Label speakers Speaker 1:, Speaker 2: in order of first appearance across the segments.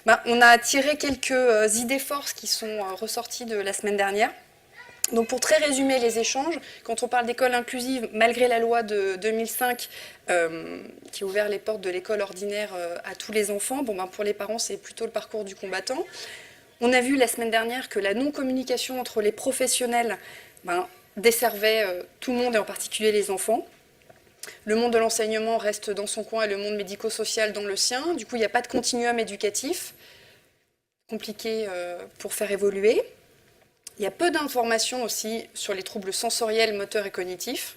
Speaker 1: On a tiré quelques idées forces qui sont ressorties de la semaine dernière. Donc pour très résumer les échanges, quand on parle d'école inclusive, malgré la loi de 2005 qui a ouvert les portes de l'école ordinaire à tous les enfants, pour les parents c'est plutôt le parcours du combattant. On a vu la semaine dernière que la non-communication entre les professionnels desservait tout le monde et en particulier les enfants. Le monde de l'enseignement reste dans son coin et le monde médico-social dans le sien. Du coup, il n'y a pas de continuum éducatif. Compliqué pour faire évoluer. Il y a peu d'informations aussi sur les troubles sensoriels, moteurs et cognitifs,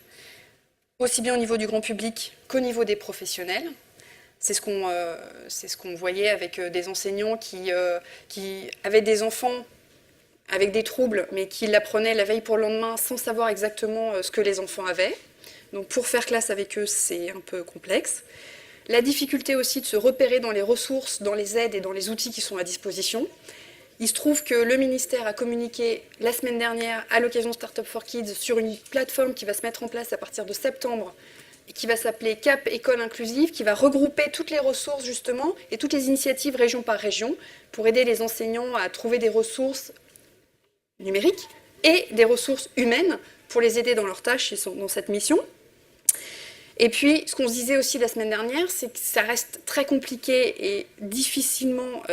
Speaker 1: aussi bien au niveau du grand public qu'au niveau des professionnels. C'est ce qu'on voyait avec des enseignants qui avaient des enfants avec des troubles, mais qui l'apprenaient la veille pour le lendemain sans savoir exactement ce que les enfants avaient. Donc pour faire classe avec eux, c'est un peu complexe. La difficulté aussi de se repérer dans les ressources, dans les aides et dans les outils qui sont à disposition. Il se trouve que le ministère a communiqué la semaine dernière, à l'occasion de Startup for Kids, sur une plateforme qui va se mettre en place à partir de septembre et qui va s'appeler CAP École Inclusive, qui va regrouper toutes les ressources justement et toutes les initiatives région par région pour aider les enseignants à trouver des ressources numériques et des ressources humaines pour les aider dans leurs tâches et dans cette mission. Et puis, ce qu'on se disait aussi la semaine dernière, c'est que ça reste très compliqué et difficilement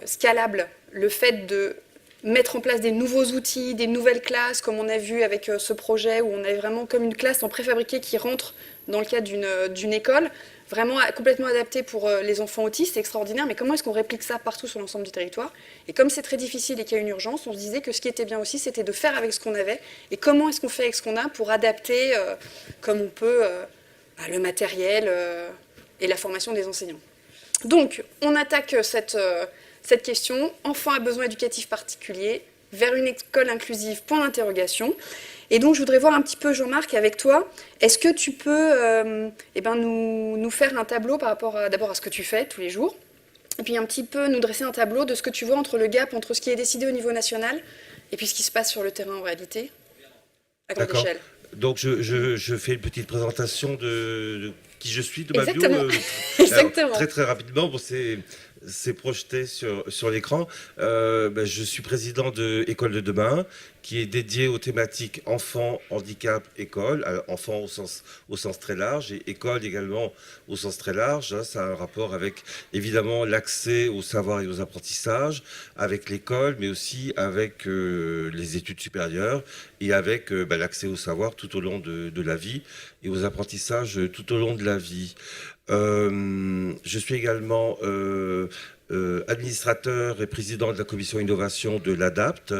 Speaker 1: scalable, le fait de mettre en place des nouveaux outils, des nouvelles classes, comme on a vu avec ce projet où on avait vraiment comme une classe en préfabriqué qui rentre dans le cadre d'une école, vraiment complètement adaptée pour les enfants autistes, c'est extraordinaire, mais comment est-ce qu'on réplique ça partout sur l'ensemble du territoire? Et comme c'est très difficile et qu'il y a une urgence, on se disait que ce qui était bien aussi, c'était de faire avec ce qu'on avait, et comment est-ce qu'on fait avec ce qu'on a pour adapter, comme on peut, le matériel et la formation des enseignants. Donc, on attaque cette question, enfant à besoins éducatifs particuliers, vers une école inclusive, point d'interrogation. Et donc, je voudrais voir un petit peu, Jean-Marc, avec toi, est-ce que tu peux nous faire un tableau par rapport d'abord à ce que tu fais tous les jours, et puis un petit peu nous dresser un tableau de ce que tu vois entre le gap, entre ce qui est décidé au niveau national, et puis ce qui se passe sur le terrain en réalité, à grande
Speaker 2: D'accord.
Speaker 1: échelle.
Speaker 2: Donc je fais une petite présentation de qui je suis, de ma bio.
Speaker 1: Exactement.
Speaker 2: Alors,
Speaker 1: Exactement.
Speaker 2: très très rapidement, bon, c'est projeté sur l'écran. Je suis président de École de demain, qui est dédiée aux thématiques enfants, handicap, école. Alors, enfants au sens très large et école également au sens très large. Hein. Ça a un rapport avec évidemment l'accès au savoir et aux apprentissages, avec l'école, mais aussi avec les études supérieures et avec l'accès au savoir tout au long de la vie et aux apprentissages tout au long de la vie. Je suis également administrateur et président de la commission innovation de l'ADAPT,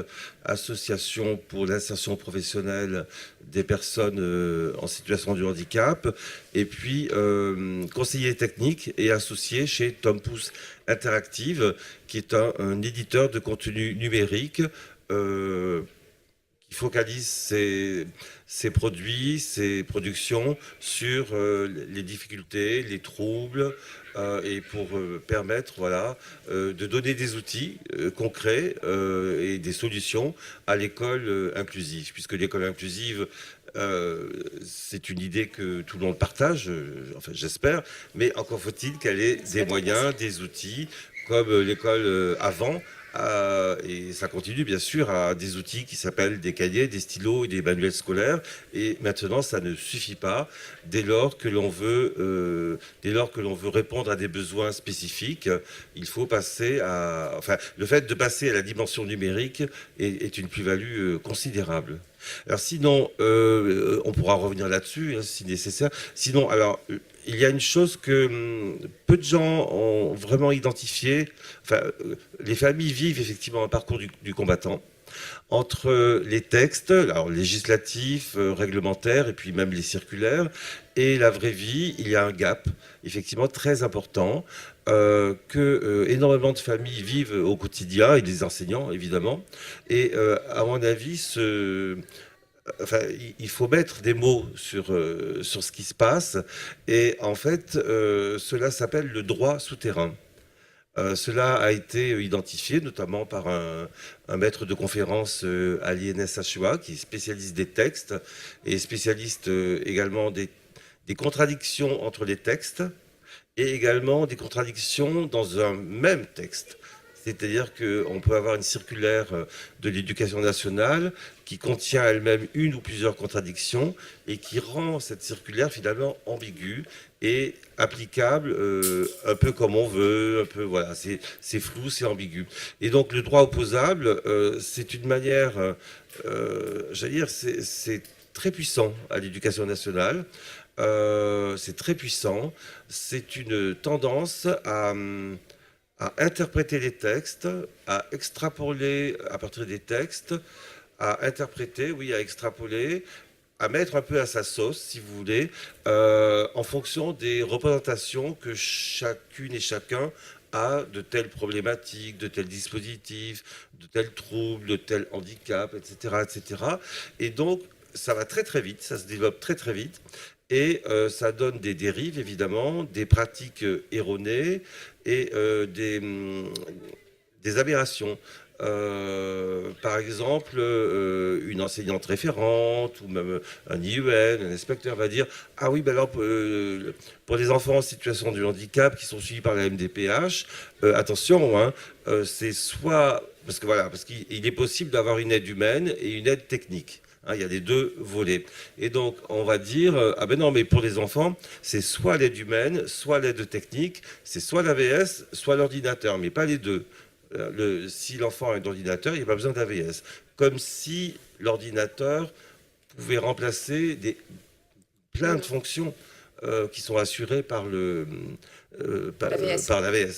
Speaker 2: association pour l'insertion professionnelle des personnes en situation de handicap, et puis conseiller technique et associé chez Tom Pouce Interactive, qui est un éditeur de contenu numérique qui focalise ses produits, ses productions sur les difficultés, les troubles, et pour permettre de donner des outils concrets et des solutions à l'école inclusive. Puisque l'école inclusive, c'est une idée que tout le monde partage, enfin j'espère, mais encore faut-il qu'elle ait des moyens, des outils, comme l'école avant. Et ça continue bien sûr à des outils qui s'appellent des cahiers, des stylos et des manuels scolaires. Et maintenant, ça ne suffit pas dès lors que l'on veut répondre à des besoins spécifiques. Il faut passer le fait de passer à la dimension numérique est une plus-value considérable. Alors sinon, on pourra revenir là-dessus hein, si nécessaire. Sinon, alors, il y a une chose que peu de gens ont vraiment identifiée. Enfin, les familles vivent effectivement un parcours du combattant entre les textes, alors législatifs, réglementaires, et puis même les circulaires, et la vraie vie. Il y a un gap effectivement très important que énormément de familles vivent au quotidien, et des enseignants évidemment. Et à mon avis, il faut mettre des mots sur ce qui se passe. Et en fait, cela s'appelle le droit souterrain. Cela a été identifié notamment par un maître de conférence à l'INSHUA qui est spécialiste des textes et spécialiste également des contradictions entre les textes et également des contradictions dans un même texte. C'est-à-dire qu'on peut avoir une circulaire de l'éducation nationale qui contient elle-même une ou plusieurs contradictions et qui rend cette circulaire finalement ambiguë et applicable un peu comme on veut, un peu voilà, c'est flou, c'est ambigu. Et donc le droit opposable, c'est une manière, j'allais dire, c'est très puissant à l'éducation nationale. C'est très puissant. C'est une tendance à interpréter les textes, à extrapoler à partir des textes, à interpréter, oui, à extrapoler, à mettre un peu à sa sauce, si vous voulez, en fonction des représentations que chacune et chacun a de telles problématiques, de tels dispositifs, de tels troubles, de tels handicaps, etc., etc. Et donc, ça va très très vite, ça se développe très très vite. Et ça donne des dérives, évidemment, des pratiques erronées et des aberrations. Par exemple, une enseignante référente ou même un IEN, un inspecteur va dire: ah oui, ben alors pour les enfants en situation de handicap qui sont suivis par la MDPH, attention, hein, c'est soit parce que voilà, parce qu'il est possible d'avoir une aide humaine et une aide technique. Hein, il y a les deux volets. Et donc, on va dire, ah ben non, mais pour les enfants, c'est soit l'aide humaine, soit l'aide technique, c'est soit l'AVS, soit l'ordinateur, mais pas les deux. Si l'enfant a un ordinateur, il n'y a pas besoin d'AVS. Comme si l'ordinateur pouvait remplacer plein de fonctions qui sont assurées par l'AVS.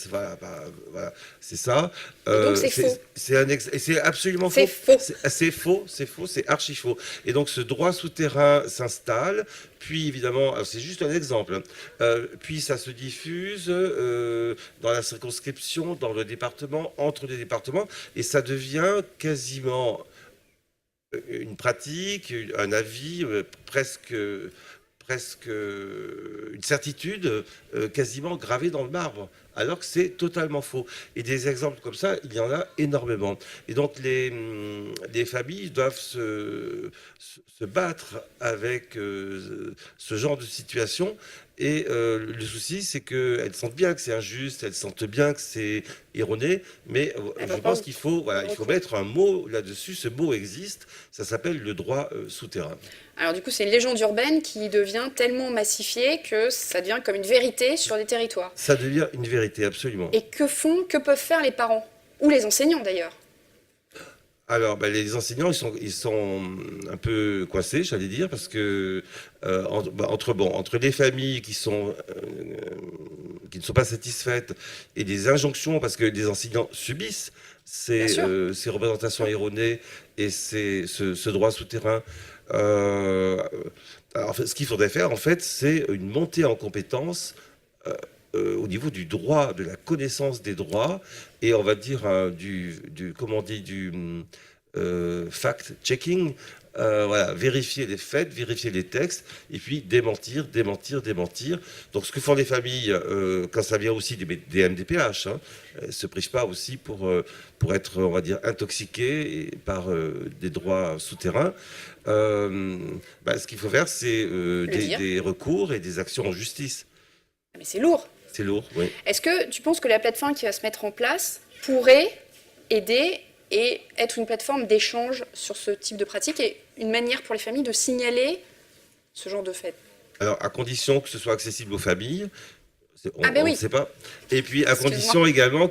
Speaker 2: Voilà, c'est ça.
Speaker 1: Et donc c'est faux.
Speaker 2: C'est absolument
Speaker 1: C'est
Speaker 2: faux.
Speaker 1: faux.
Speaker 2: C'est archi faux. Et donc ce droit souterrain s'installe, puis évidemment, c'est juste un exemple, puis ça se diffuse dans la circonscription, dans le département, entre les départements, et ça devient quasiment une pratique, un avis presque une certitude quasiment gravée dans le marbre, alors que c'est totalement faux. Et des exemples comme ça, il y en a énormément. Et donc les familles doivent se battre avec ce genre de situation. Et le souci, c'est qu'elles sentent bien que c'est injuste, elles sentent bien que c'est erroné, mais je pense qu'il faut, voilà, il faut mettre un mot là-dessus. Ce mot existe, ça s'appelle le droit souterrain.
Speaker 1: Alors du coup, c'est une légende urbaine qui devient tellement massifiée que ça devient comme une vérité sur des territoires.
Speaker 2: Ça devient une vérité, absolument.
Speaker 1: Et que peuvent faire les parents? Ou les enseignants d'ailleurs?
Speaker 2: Alors, ben, les enseignants, ils sont un peu coincés, j'allais dire, parce que entre les familles qui ne sont pas satisfaites et des injonctions, parce que les enseignants subissent ces représentations erronées et ce droit souterrain. Alors, ce qu'il faudrait faire, en fait, c'est une montée en compétences au niveau du droit, de la connaissance des droits, et on va dire comment on dit, fact-checking, voilà, vérifier les faits, vérifier les textes, et puis démentir. Donc ce que font les familles, quand ça vient aussi des MDPH, hein, elles ne se privent pas aussi pour être, on va dire, intoxiquées par des droits souterrains. Ce qu'il faut faire, c'est des recours et des actions en justice.
Speaker 1: Mais c'est lourd.
Speaker 2: C'est lourd, oui.
Speaker 1: Est-ce que tu penses que la plateforme qui va se mettre en place pourrait aider et être une plateforme d'échange sur ce type de pratique et une manière pour les familles de signaler ce genre de fait?
Speaker 2: Alors, à condition que ce soit accessible aux familles, on
Speaker 1: oui.
Speaker 2: ne sait pas. Et puis, à condition également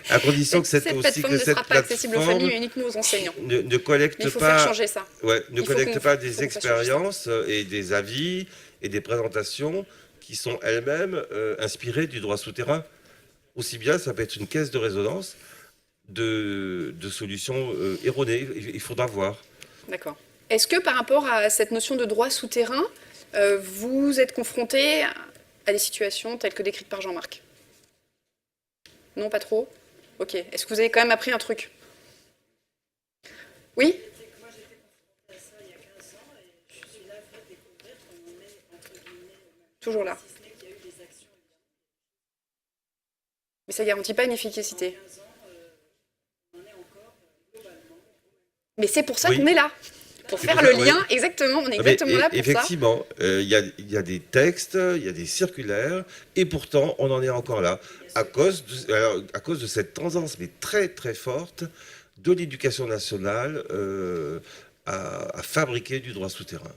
Speaker 2: à condition que cette
Speaker 1: plateforme ne sera pas accessible aux familles, mais uniquement aux enseignants.
Speaker 2: Ne collecte
Speaker 1: mais il faut
Speaker 2: pas,
Speaker 1: faire changer ça.
Speaker 2: Ouais, ne collecte pas des expériences et des avis et des présentations qui sont elles-mêmes inspirées du droit souterrain. Aussi bien, ça peut être une caisse de résonance de solutions erronées. Il faudra voir.
Speaker 1: D'accord. Est-ce que par rapport à cette notion de droit souterrain, vous êtes confronté à des situations telles que décrites par Jean-Marc? Non, pas trop? Ok. Est-ce que vous avez quand même appris un truc? Oui?
Speaker 3: Moi, j'étais confrontée à ça il y a 15 ans et je suis navrée de découvrir qu'on met entre guillemets
Speaker 1: toujours là.
Speaker 3: Si ce n'est qu'il y a eu des actions.
Speaker 1: Mais ça ne garantit pas une efficacité.
Speaker 3: 15 ans, on en est encore globalement.
Speaker 1: Mais c'est pour ça qu'on est là. pour
Speaker 2: C'est
Speaker 1: faire
Speaker 2: pour
Speaker 1: le
Speaker 2: ça,
Speaker 1: lien, exactement, on est exactement là pour ça.
Speaker 2: Effectivement, il y a des textes, il y a des circulaires, et pourtant, on en est encore là, à cause de cette tendance, mais très très forte, de l'éducation nationale à fabriquer du droit souterrain.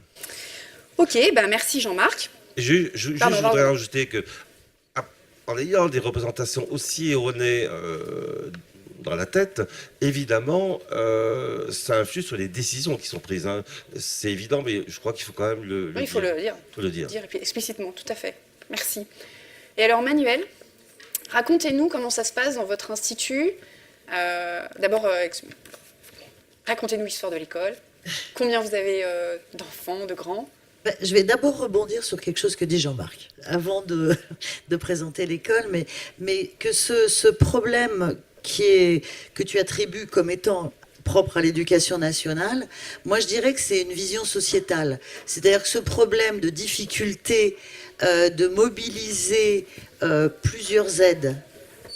Speaker 1: Ok, bah merci Jean-Marc.
Speaker 2: Je voudrais rajouter que, en ayant des représentations aussi erronées dans la tête, évidemment, ça influe sur les décisions qui sont prises, hein. C'est évident, mais je crois qu'il faut quand même
Speaker 1: Oui, il faut le dire.
Speaker 2: Faut le dire.
Speaker 1: Dire explicitement, tout à fait. Merci. Et alors Manuel, racontez-nous comment ça se passe dans votre institut. D'abord, racontez-nous l'histoire de l'école. Combien vous avez d'enfants, de grands?
Speaker 4: Je vais d'abord rebondir sur quelque chose que dit Jean-Marc, avant de présenter l'école, mais que ce problème que tu attribues comme étant propre à l'éducation nationale, moi je dirais que c'est une vision sociétale. C'est-à-dire que ce problème de difficulté de mobiliser plusieurs aides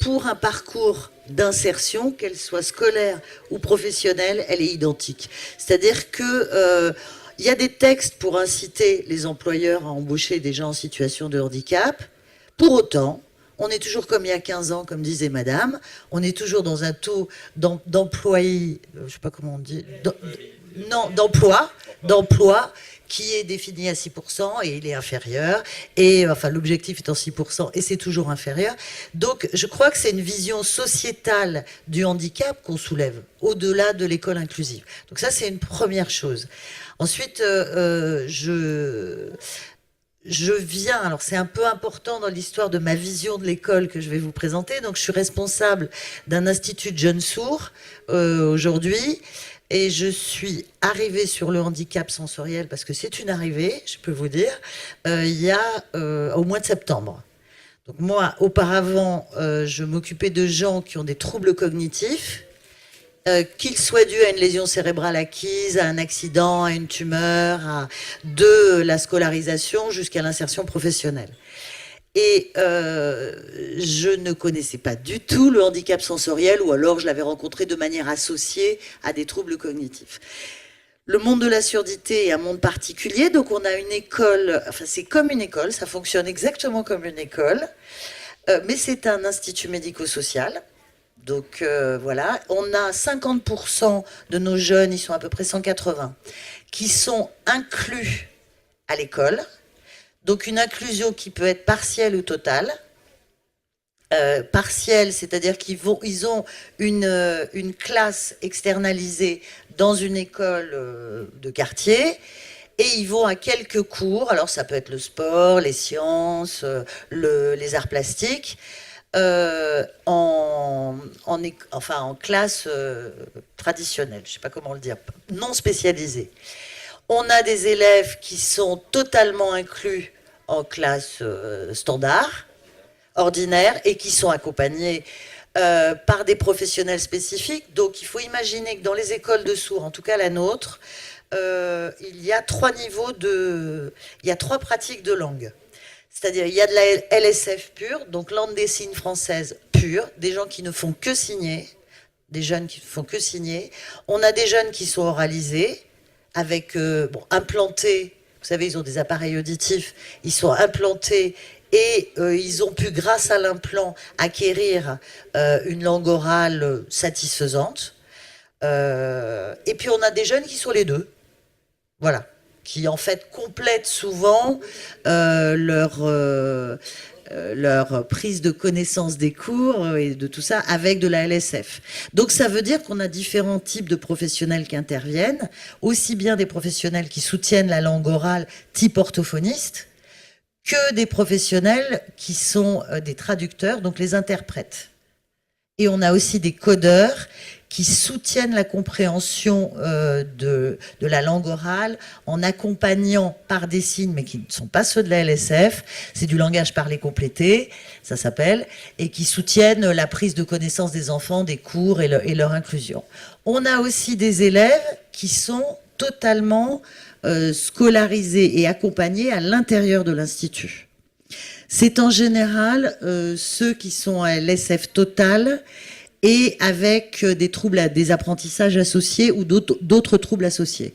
Speaker 4: pour un parcours d'insertion, qu'elle soit scolaire ou professionnelle, elle est identique. C'est-à-dire que il y a des textes pour inciter les employeurs à embaucher des gens en situation de handicap. Pour autant, on est toujours comme il y a 15 ans, comme disait madame, on est toujours dans un taux d'employés, je sais pas comment on dit, d'emploi qui est défini à 6% et il est inférieur, et enfin l'objectif étant 6% et c'est toujours inférieur. Donc je crois que c'est une vision sociétale du handicap qu'on soulève, au-delà de l'école inclusive. Donc ça c'est une première chose. Ensuite, je viens, alors c'est un peu important dans l'histoire de ma vision de l'école que je vais vous présenter, donc je suis responsable d'un institut de jeunes sourds aujourd'hui, et je suis arrivée sur le handicap sensoriel, parce que c'est une arrivée, je peux vous dire, il y a au mois de septembre. Donc moi, auparavant, je m'occupais de gens qui ont des troubles cognitifs, qu'ils soient dus à une lésion cérébrale acquise, à un accident, à une tumeur, de la scolarisation jusqu'à l'insertion professionnelle. Et je ne connaissais pas du tout le handicap sensoriel, ou alors je l'avais rencontré de manière associée à des troubles cognitifs. Le monde de la surdité est un monde particulier, donc on a une école, enfin c'est comme une école, ça fonctionne exactement comme une école, mais c'est un institut médico-social. Donc voilà, on a 50% de nos jeunes, ils sont à peu près 180, qui sont inclus à l'école. Donc une inclusion qui peut être partielle ou totale. Partielle, c'est-à-dire ils ont une classe externalisée dans une école de quartier, et ils vont à quelques cours. Alors ça peut être le sport, les sciences, les arts plastiques. En classe traditionnelle, je ne sais pas comment le dire, non spécialisée. On a des élèves qui sont totalement inclus en classe standard, ordinaire, et qui sont accompagnés par des professionnels spécifiques. Donc il faut imaginer que dans les écoles de sourds, en tout cas la nôtre, il y a trois pratiques de langue. C'est-à-dire, il y a de la LSF pure, donc langue des signes française pure, des gens qui ne font que signer, des jeunes qui ne font que signer. On a des jeunes qui sont oralisés, avec implantés, vous savez, ils ont des appareils auditifs, ils sont implantés et ils ont pu, grâce à l'implant, acquérir une langue orale satisfaisante. Et puis on a des jeunes qui sont les deux. Voilà. Qui en fait complètent souvent leur prise de connaissance des cours et de tout ça avec de la LSF. Donc ça veut dire qu'on a différents types de professionnels qui interviennent, aussi bien des professionnels qui soutiennent la langue orale type orthophoniste, que des professionnels qui sont des traducteurs, donc les interprètes. Et on a aussi des codeurs qui soutiennent la compréhension de la langue orale en accompagnant par des signes, mais qui ne sont pas ceux de la LSF, c'est du langage parlé complété, ça s'appelle, et qui soutiennent la prise de connaissance des enfants, des cours et leur inclusion. On a aussi des élèves qui sont totalement scolarisés et accompagnés à l'intérieur de l'institut. C'est en général ceux qui sont à LSF totale et avec des apprentissages associés ou d'autres troubles associés.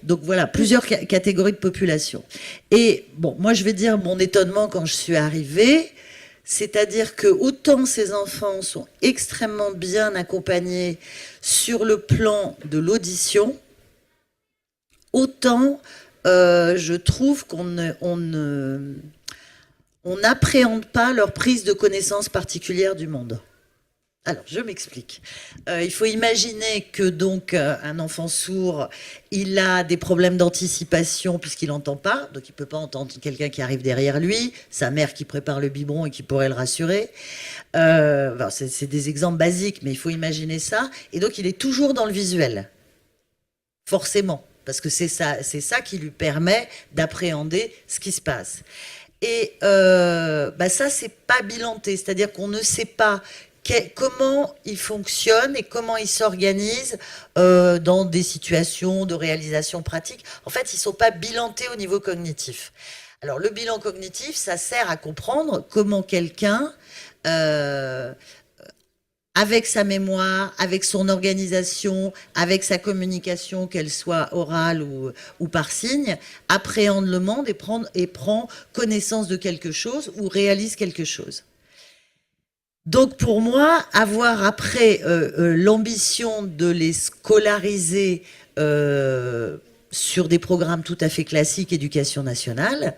Speaker 4: Donc voilà, plusieurs catégories de population. Et bon, moi je vais dire mon étonnement quand je suis arrivée, c'est-à-dire que autant ces enfants sont extrêmement bien accompagnés sur le plan de l'audition, autant je trouve qu'on n'appréhende pas leur prise de connaissance particulière du monde. Alors, je m'explique. Il faut imaginer que donc un enfant sourd, il a des problèmes d'anticipation puisqu'il n'entend pas, donc il ne peut pas entendre quelqu'un qui arrive derrière lui, sa mère qui prépare le biberon et qui pourrait le rassurer. C'est des exemples basiques, mais il faut imaginer ça. Et donc, il est toujours dans le visuel, forcément, parce que c'est ça qui lui permet d'appréhender ce qui se passe. Et ça, c'est pas bilanté, c'est-à-dire qu'on ne sait pas comment il fonctionne et comment il s'organise dans des situations de réalisation pratique. En fait, ils ne sont pas bilantés au niveau cognitif. Alors, le bilan cognitif, ça sert à comprendre comment quelqu'un, avec sa mémoire, avec son organisation, avec sa communication, qu'elle soit orale ou par signe, appréhende le monde et prend connaissance de quelque chose ou réalise quelque chose. Donc pour moi, avoir après l'ambition de les scolariser sur des programmes tout à fait classiques, éducation nationale,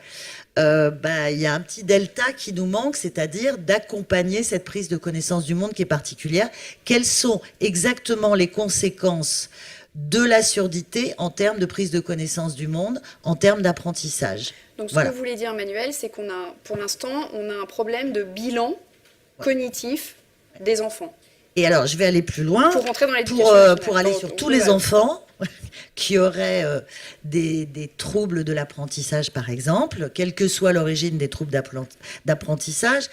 Speaker 4: il y a un petit delta qui nous manque, c'est-à-dire d'accompagner cette prise de connaissance du monde qui est particulière. Quelles sont exactement les conséquences de la surdité en termes de prise de connaissance du monde, en termes d'apprentissage?
Speaker 1: Donc ce que vous voulez dire, Manuel, c'est qu'on a, pour l'instant, on a un problème de bilan cognitif des enfants.
Speaker 4: Et alors, je vais aller plus loin.
Speaker 1: Pour rentrer dans l'éducation
Speaker 4: pour aller sur tous les enfants qui auraient des troubles de l'apprentissage, par exemple, quelle que soit l'origine des troubles d'apprentissage,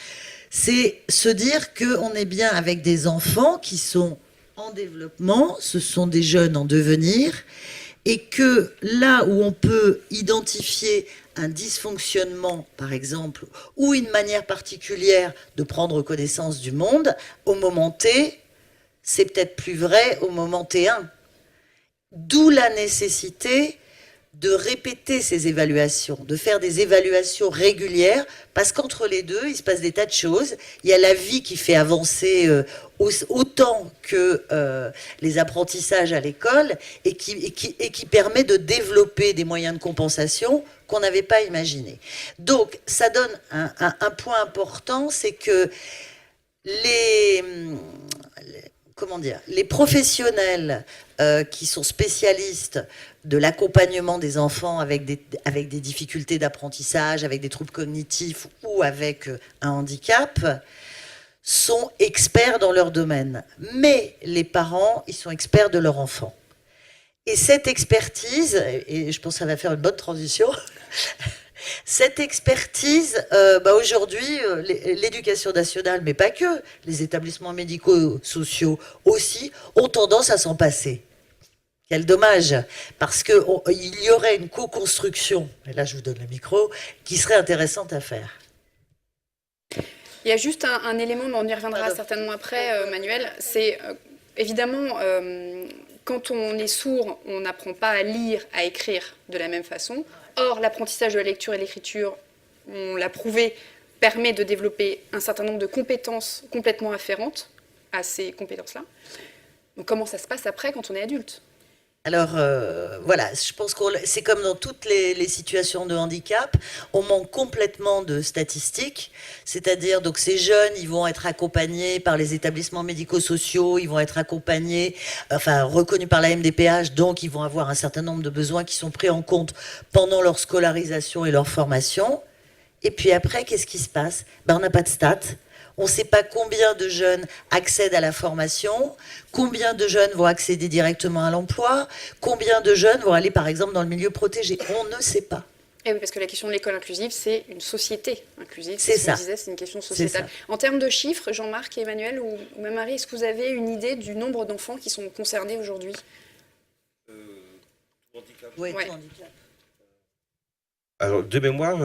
Speaker 4: c'est se dire qu'on est bien avec des enfants qui sont en développement, ce sont des jeunes en devenir, et que là où on peut identifier un dysfonctionnement, par exemple, ou une manière particulière de prendre connaissance du monde, au moment T, c'est peut-être plus vrai au moment T1. D'où la nécessité de répéter ces évaluations, de faire des évaluations régulières, parce qu'entre les deux, il se passe des tas de choses. Il y a la vie qui fait avancer autant que les apprentissages à l'école et qui permet de développer des moyens de compensation qu'on n'avait pas imaginés. Donc, ça donne un point important, c'est que les professionnels qui sont spécialistes de l'accompagnement des enfants avec des difficultés d'apprentissage, avec des troubles cognitifs ou avec un handicap, sont experts dans leur domaine. Mais les parents, ils sont experts de leur enfant. Et cette expertise, et je pense que ça va faire une bonne transition, cette expertise, aujourd'hui, l'éducation nationale, mais pas que, les établissements médico-sociaux aussi, ont tendance à s'en passer. Quel dommage, parce qu'il y aurait une co-construction, et là je vous donne le micro, qui serait intéressante à faire.
Speaker 1: Il y a juste un élément, mais on y reviendra certainement après, Manuel, c'est évidemment, quand on est sourd, on n'apprend pas à lire, à écrire de la même façon. Or, l'apprentissage de la lecture et l'écriture, on l'a prouvé, permet de développer un certain nombre de compétences complètement afférentes à ces compétences-là. Donc comment ça se passe après quand on est adulte ?
Speaker 4: Alors, voilà, je pense que c'est comme dans toutes les situations de handicap, on manque complètement de statistiques, c'est-à-dire, donc ces jeunes, ils vont être accompagnés par les établissements médico-sociaux, ils vont être accompagnés, reconnus par la MDPH, donc ils vont avoir un certain nombre de besoins qui sont pris en compte pendant leur scolarisation et leur formation. Et puis après, qu'est-ce qui se passe ? On n'a pas de stats. On ne sait pas combien de jeunes accèdent à la formation, combien de jeunes vont accéder directement à l'emploi, combien de jeunes vont aller par exemple dans le milieu protégé. On ne sait pas.
Speaker 1: Et oui, parce que la question de l'école inclusive, c'est une société inclusive.
Speaker 4: C'est ça.
Speaker 1: C'est une question sociétale. En termes de chiffres, Jean-Marc et Emmanuel, ou même Marie, est-ce que vous avez une idée du nombre d'enfants qui sont concernés aujourd'hui ?
Speaker 4: Oui,
Speaker 1: ouais.
Speaker 4: handicap.
Speaker 2: Alors, de mémoire,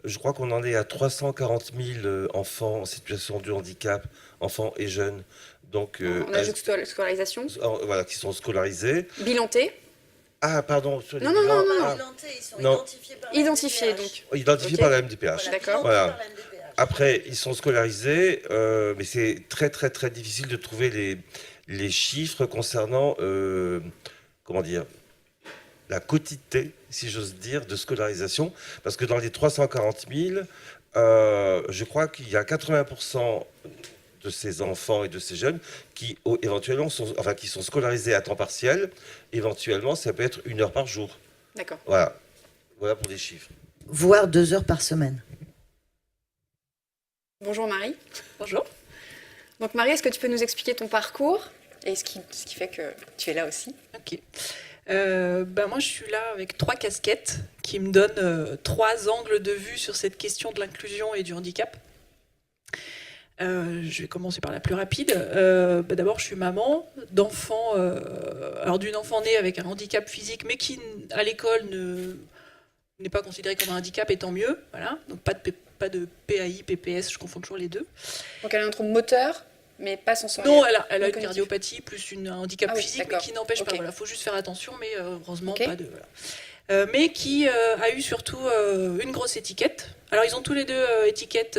Speaker 2: je crois qu'on en est à 340 000 enfants en situation de handicap, enfants et jeunes. Donc,
Speaker 1: en âge de scolarisation.
Speaker 2: Voilà, qui sont scolarisés.
Speaker 1: Bilantés.
Speaker 2: Ah, pardon. Sur les
Speaker 1: Non, non,
Speaker 2: grands-
Speaker 1: non, non.
Speaker 2: ah,
Speaker 4: Ils sont
Speaker 2: Non.
Speaker 4: identifiés par la
Speaker 1: Identifié,
Speaker 4: MDPH.
Speaker 1: donc.
Speaker 2: identifiés
Speaker 1: Ok.
Speaker 2: par la MDPH.
Speaker 1: D'accord.
Speaker 2: Voilà.
Speaker 4: Par la MDPH.
Speaker 2: Après, ils sont scolarisés, mais c'est très très très difficile de trouver les chiffres concernant, comment dire, la quotité, si j'ose dire, de scolarisation, parce que dans les 340 000, je crois qu'il y a 80% de ces enfants et de ces jeunes qui éventuellement qui sont scolarisés à temps partiel. Éventuellement, ça peut être 1 heure par jour.
Speaker 1: D'accord.
Speaker 2: Voilà, voilà pour les chiffres.
Speaker 4: Voire 2 heures par semaine.
Speaker 1: Bonjour Marie.
Speaker 5: Bonjour.
Speaker 1: Donc Marie, est-ce que tu peux nous expliquer ton parcours et ce qui fait que tu es là aussi?
Speaker 5: Ok. Moi, je suis là avec 3 casquettes qui me donnent 3 angles de vue sur cette question de l'inclusion et du handicap. Je vais commencer par la plus rapide. D'abord, je suis maman d'enfants, alors d'une enfant née avec un handicap physique, mais qui à l'école n'est pas considéré comme un handicap, et tant mieux. Voilà. Donc pas de PAI, PPS, je confonds toujours les deux.
Speaker 1: Donc elle a un trouble moteur, mais pas sensoriel.
Speaker 5: Non, elle a une
Speaker 1: Cognitif.
Speaker 5: cardiopathie plus un handicap
Speaker 1: Ah oui,
Speaker 5: physique, mais
Speaker 1: d'accord.
Speaker 5: qui n'empêche pas.
Speaker 1: Ok.
Speaker 5: Voilà, faut juste faire attention, mais heureusement
Speaker 1: Ok.
Speaker 5: pas de. Voilà. Mais qui a eu surtout une grosse étiquette. Alors ils ont tous les deux étiquette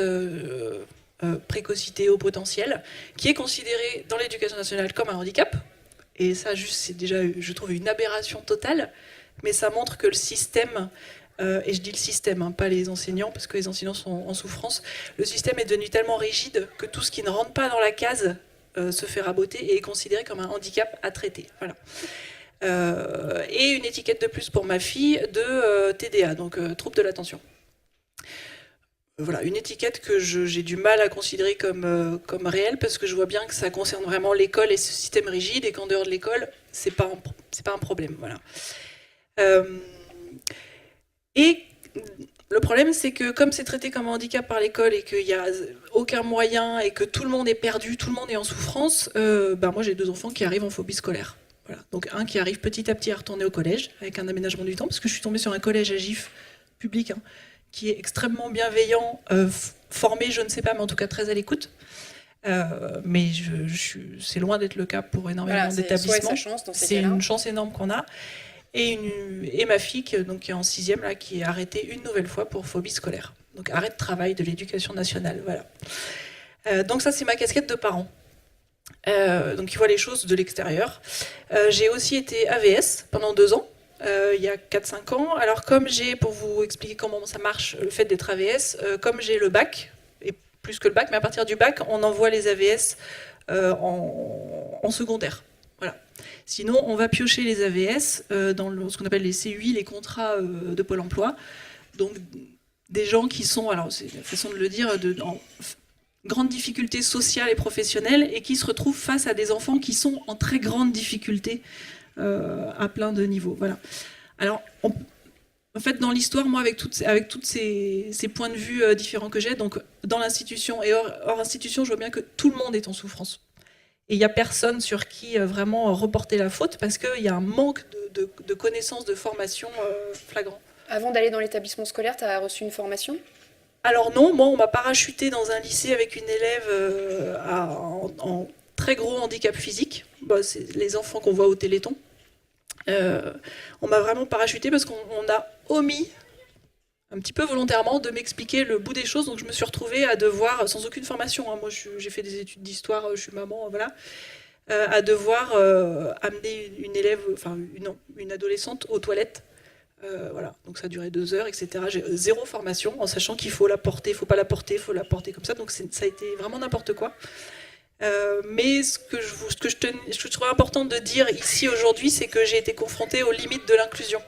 Speaker 5: précocité au potentiel, qui est considérée dans l'éducation nationale comme un handicap. Et ça, juste, c'est déjà, je trouve, une aberration totale. Mais ça montre que le système, et je dis le système, hein, pas les enseignants, parce que les enseignants sont en souffrance, le système est devenu tellement rigide que tout ce qui ne rentre pas dans la case se fait raboter et est considéré comme un handicap à traiter. Voilà. Et une étiquette de plus pour ma fille de TDA, donc trouble de l'attention. Voilà, une étiquette que j'ai du mal à considérer comme réelle, parce que je vois bien que ça concerne vraiment l'école et ce système rigide, et qu'en dehors de l'école, c'est pas un problème. Voilà. Et le problème, c'est que comme c'est traité comme un handicap par l'école et qu'il n'y a aucun moyen et que tout le monde est perdu, tout le monde est en souffrance, moi j'ai 2 enfants qui arrivent en phobie scolaire. Voilà. Donc un qui arrive petit à petit à retourner au collège avec un aménagement du temps, parce que je suis tombée sur un collège à GIF public, hein, qui est extrêmement bienveillant, formé, je ne sais pas, mais en tout cas très à l'écoute. Mais c'est loin d'être le cas pour énormément
Speaker 1: Voilà, c'est
Speaker 5: d'établissements.
Speaker 1: soit sa chance dans ces
Speaker 5: C'est
Speaker 1: cas-là.
Speaker 5: une chance énorme qu'on a. Et ma fille, qui est en 6e, là, qui est arrêtée une nouvelle fois pour phobie scolaire. Donc arrêt de travail de l'éducation nationale. Voilà. Donc ça, c'est ma casquette de parent. Donc il voit les choses de l'extérieur. J'ai aussi été AVS pendant 2 ans. Il y a 4-5 ans. Alors comme pour vous expliquer comment ça marche, le fait d'être AVS, comme j'ai le bac, et plus que le bac, mais à partir du bac, on envoie les AVS en secondaire. Voilà. Sinon, on va piocher les AVS dans ce qu'on appelle les CUI, les contrats de Pôle emploi. Donc des gens qui sont, alors c'est la façon de le dire, en grande difficulté sociale et professionnelle, et qui se retrouvent face à des enfants qui sont en très grande difficulté à plein de niveaux. Voilà. Alors, en fait, dans l'histoire, moi, avec tous ces points de vue différents que j'ai, donc dans l'institution et hors institution, je vois bien que tout le monde est en souffrance. Et il n'y a personne sur qui vraiment reporter la faute, parce qu'il y a un manque de connaissances, de formation flagrant.
Speaker 1: Avant d'aller dans l'établissement scolaire, tu as reçu une formation?
Speaker 5: Alors non, moi, on m'a parachuté dans un lycée avec une élève en très gros handicap physique. C'est les enfants qu'on voit au Téléthon. On m'a vraiment parachuté parce qu'on a omis, un petit peu volontairement, de m'expliquer le bout des choses. Donc je me suis retrouvée à devoir, sans aucune formation, hein, moi j'ai fait des études d'histoire, je suis maman, voilà, à devoir amener une élève, enfin une adolescente aux toilettes. Voilà, donc ça a duré 2 heures, etc. J'ai 0 formation, en sachant qu'il faut la porter, il faut pas la porter, il faut la porter comme ça. Donc ça a été vraiment n'importe quoi. Mais ce que je trouvais important de dire ici aujourd'hui, c'est que j'ai été confrontée aux limites de l'inclusion.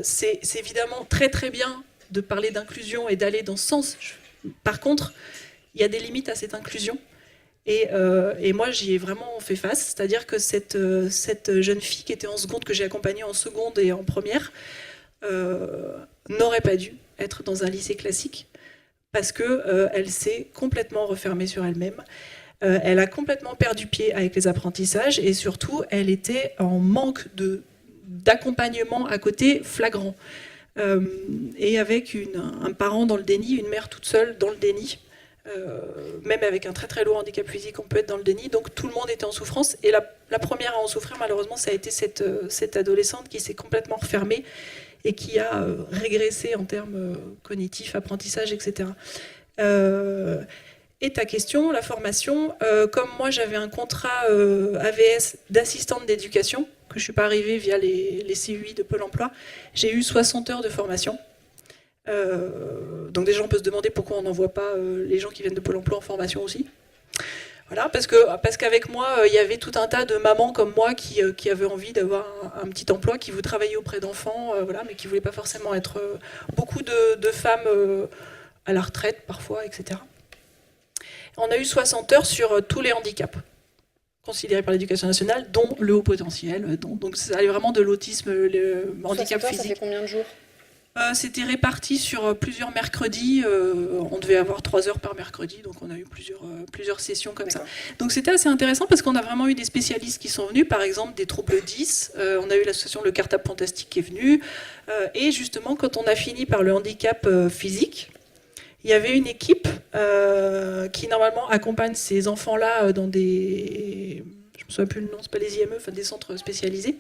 Speaker 5: C'est évidemment très très bien de parler d'inclusion et d'aller dans ce sens. Par contre, il y a des limites à cette inclusion. Et moi, j'y ai vraiment fait face. C'est-à-dire que cette jeune fille qui était en seconde, que j'ai accompagnée en seconde et en première, n'aurait pas dû être dans un lycée classique, parce qu'elle s'est complètement refermée sur elle-même. Elle a complètement perdu pied avec les apprentissages, et surtout, elle était en manque d'accompagnement à côté flagrant. Et avec un parent dans le déni, une mère toute seule dans le déni. Même avec un très très lourd handicap physique, on peut être dans le déni. Donc tout le monde était en souffrance. Et la première à en souffrir, malheureusement, ça a été cette adolescente qui s'est complètement refermée et qui a régressé en termes cognitifs, apprentissage, etc. Et ta question, la formation, comme moi j'avais un contrat AVS d'assistante d'éducation, que je ne suis pas arrivée via les CUI de Pôle emploi, j'ai eu 60 heures de formation. Donc déjà on peut se demander pourquoi on n'envoie pas les gens qui viennent de Pôle emploi en formation aussi. Voilà, parce qu'avec moi, il y avait tout un tas de mamans comme moi qui avaient envie d'avoir un petit emploi, qui voulaient travailler auprès d'enfants, voilà, mais qui ne voulaient pas forcément être... beaucoup de femmes à la retraite parfois, etc. On a eu 60 heures sur tous les handicaps considérés par l'éducation nationale, dont le haut potentiel. Donc ça allait vraiment de l'autisme, le handicap
Speaker 1: 60 heures,
Speaker 5: physique.
Speaker 1: ça fait combien de jours?
Speaker 5: C'était réparti sur plusieurs mercredis. On devait avoir 3 heures par mercredi, donc on a eu plusieurs sessions comme ça. Donc c'était assez intéressant parce qu'on a vraiment eu des spécialistes qui sont venus, par exemple des troubles 10. On a eu l'association Le Cartable Fantastique qui est venue. Et justement, quand on a fini par le handicap physique, il y avait une équipe qui normalement accompagne ces enfants-là dans des... Je me souviens plus le nom, c'est pas les IME, enfin des centres spécialisés.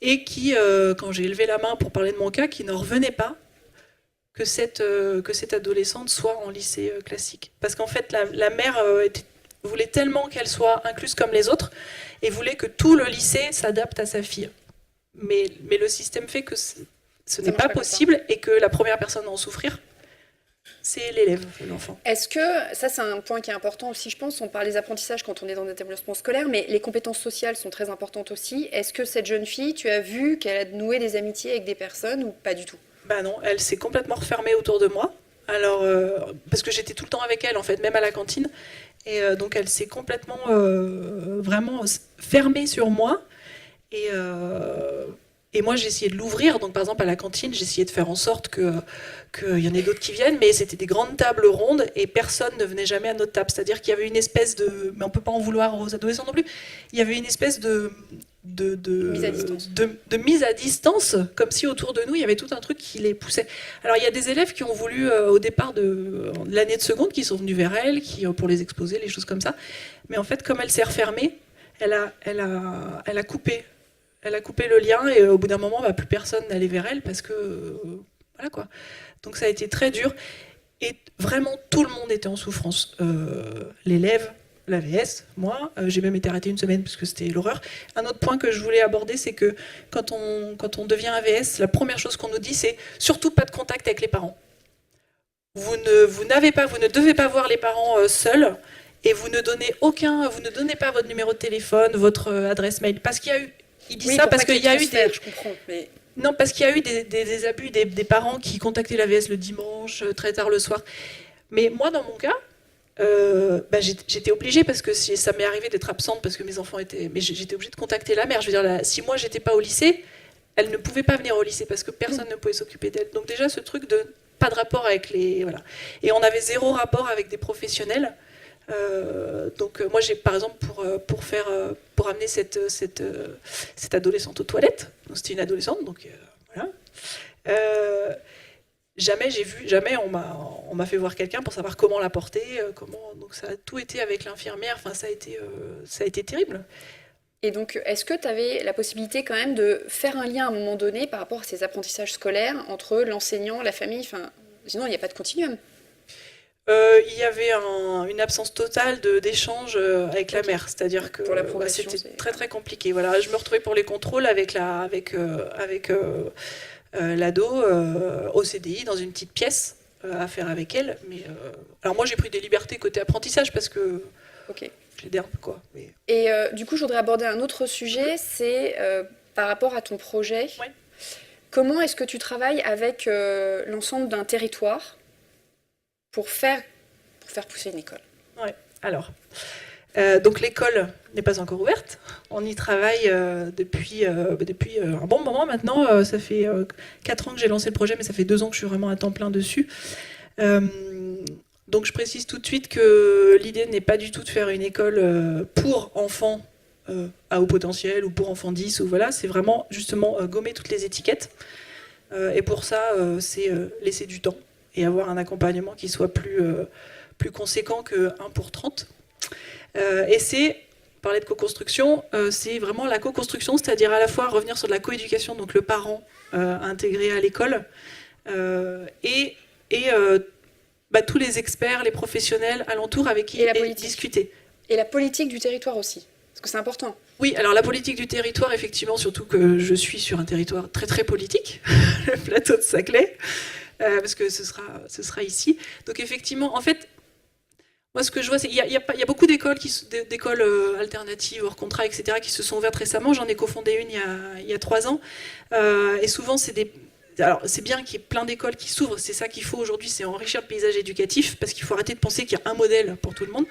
Speaker 5: Et qui, quand j'ai levé la main pour parler de mon cas, qui n'en revenait pas que cette adolescente soit en lycée classique. Parce qu'en fait, la mère voulait tellement qu'elle soit incluse comme les autres, et voulait que tout le lycée s'adapte à sa fille. Mais le système fait que ce n'est pas possible, et que la première personne à en souffrir, c'est l'élève, l'enfant.
Speaker 1: Est-ce que, ça c'est un point qui est important aussi, je pense, on parle des apprentissages quand on est dans des établissements scolaires, mais les compétences sociales sont très importantes aussi. Est-ce que cette jeune fille, tu as vu qu'elle a noué des amitiés avec des personnes ou pas du tout?
Speaker 5: Bah non, elle s'est complètement refermée autour de moi. Alors, parce que j'étais tout le temps avec elle, en fait, même à la cantine. Et donc elle s'est complètement, vraiment fermée sur moi. Et moi, j'ai essayé de l'ouvrir. Donc, par exemple, à la cantine, j'ai essayé de faire en sorte qu'il y en ait d'autres qui viennent, mais c'était des grandes tables rondes et personne ne venait jamais à notre table. C'est-à-dire qu'il y avait une espèce de... Mais on ne peut pas en vouloir aux adolescents non plus. Il y avait une espèce de mise à distance, comme si autour de nous, il y avait tout un truc qui les poussait. Alors, il y a des élèves qui ont voulu, au départ de l'année de seconde, qui sont venus vers elle, pour les exposer, les choses comme ça. Mais en fait, comme elle s'est refermée, elle a coupé. Elle a coupé le lien et au bout d'un moment, plus personne n'allait vers elle parce que... voilà quoi. Donc ça a été très dur. Et vraiment, tout le monde était en souffrance. L'élève, l'AVS, moi, j'ai même été arrêtée 1 semaine parce que c'était l'horreur. Un autre point que je voulais aborder, c'est que quand on devient AVS, la première chose qu'on nous dit, c'est surtout pas de contact avec les parents. Vous ne devez pas voir les parents seuls et vous ne donnez pas votre numéro de téléphone, votre adresse mail. Parce qu'il y a eu... Il dit ça parce qu'il y a eu des...
Speaker 1: Je comprends, mais...
Speaker 5: Non, parce qu'il y a eu des abus des parents qui contactaient l'AVS le dimanche, très tard le soir. Mais moi, dans mon cas, j'étais obligée, parce que ça m'est arrivé d'être absente parce que mes enfants étaient... Mais j'étais obligée de contacter la mère. Je veux dire, si moi, j'étais pas au lycée, elle ne pouvait pas venir au lycée parce que personne ne pouvait s'occuper d'elle. Donc déjà, ce truc de pas de rapport avec les... Voilà. Et on avait 0 rapport avec des professionnels. Donc moi j'ai par exemple pour amener cette adolescente aux toilettes, donc c'était une adolescente, donc voilà. Jamais on m'a fait voir quelqu'un pour savoir comment la porter, donc ça a tout été avec l'infirmière. Enfin ça a été terrible.
Speaker 1: Et donc, est-ce que tu avais la possibilité quand même de faire un lien à un moment donné par rapport à ces apprentissages scolaires entre l'enseignant, la famille, enfin, sinon il n'y a pas de continuum.
Speaker 5: Il y avait une absence totale d'échange avec la mère, c'est-à-dire que
Speaker 1: pour la progression,
Speaker 5: c'était très très compliqué. Voilà, je me retrouvais pour les contrôles avec l'ado au CDI dans une petite pièce à faire avec elle. Mais alors moi j'ai pris des libertés côté apprentissage parce que j'ai un peu quoi. Mais...
Speaker 1: Et du coup je voudrais aborder un autre sujet, c'est par rapport à ton projet.
Speaker 5: Ouais.
Speaker 1: Comment est-ce que tu travailles avec l'ensemble d'un territoire pour faire pousser une école?
Speaker 5: Ouais. Alors, donc l'école n'est pas encore ouverte. On y travaille depuis un bon moment maintenant. Ça fait 4 ans que j'ai lancé le projet, mais ça fait 2 ans que je suis vraiment à temps plein dessus. Donc je précise tout de suite que l'idée n'est pas du tout de faire une école pour enfants à haut potentiel ou pour enfants 10. Ou voilà, c'est vraiment justement gommer toutes les étiquettes. Et pour ça, c'est laisser du temps et avoir un accompagnement qui soit plus plus conséquent que 1 pour 30. Et c'est, parler de co-construction, c'est vraiment la co-construction, c'est-à-dire à la fois revenir sur de la coéducation, donc le parent intégré à l'école, et tous les experts, les professionnels alentour avec qui discuter.
Speaker 1: Et la politique du territoire aussi, parce que c'est important.
Speaker 5: Oui, alors la politique du territoire, effectivement, surtout que je suis sur un territoire très très politique, le plateau de Saclay, parce que ce sera ici. Donc effectivement, en fait, moi ce que je vois, c'est qu'il y a beaucoup d'écoles alternatives, hors contrat, etc., qui se sont ouvertes récemment. J'en ai cofondé une il y a 3 ans. Et souvent, alors, c'est bien qu'il y ait plein d'écoles qui s'ouvrent, c'est ça qu'il faut aujourd'hui, c'est enrichir le paysage éducatif, parce qu'il faut arrêter de penser qu'il y a un modèle pour tout le monde.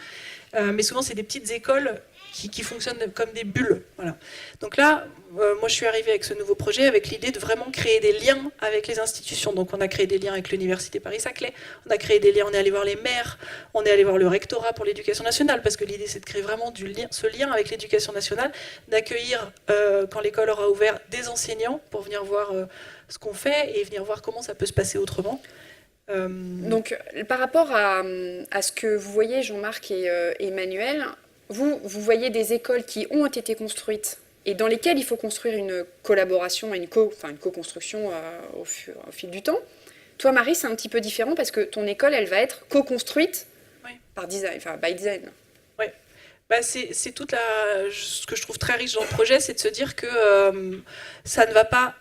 Speaker 5: Mais souvent, c'est des petites écoles qui fonctionnent comme des bulles. Voilà. Donc là, moi, je suis arrivée avec ce nouveau projet avec l'idée de vraiment créer des liens avec les institutions. Donc, on a créé des liens avec l'Université Paris-Saclay, on a créé des liens, on est allé voir les maires, on est allé voir le rectorat pour l'éducation nationale, parce que l'idée, c'est de créer vraiment ce lien avec l'éducation nationale, d'accueillir, quand l'école aura ouvert, des enseignants pour venir voir ce qu'on fait et venir voir comment ça peut se passer autrement.
Speaker 1: Donc, par rapport à ce que vous voyez, Jean-Marc et Emmanuel, vous voyez des écoles qui ont été construites et dans lesquelles il faut construire une collaboration, une co-construction au fil du temps. Toi, Marie, c'est un petit peu différent parce que ton école, elle va être co-construite par design, enfin by design.
Speaker 5: Oui, c'est ce que je trouve très riche dans le projet, c'est de se dire que ça ne va pas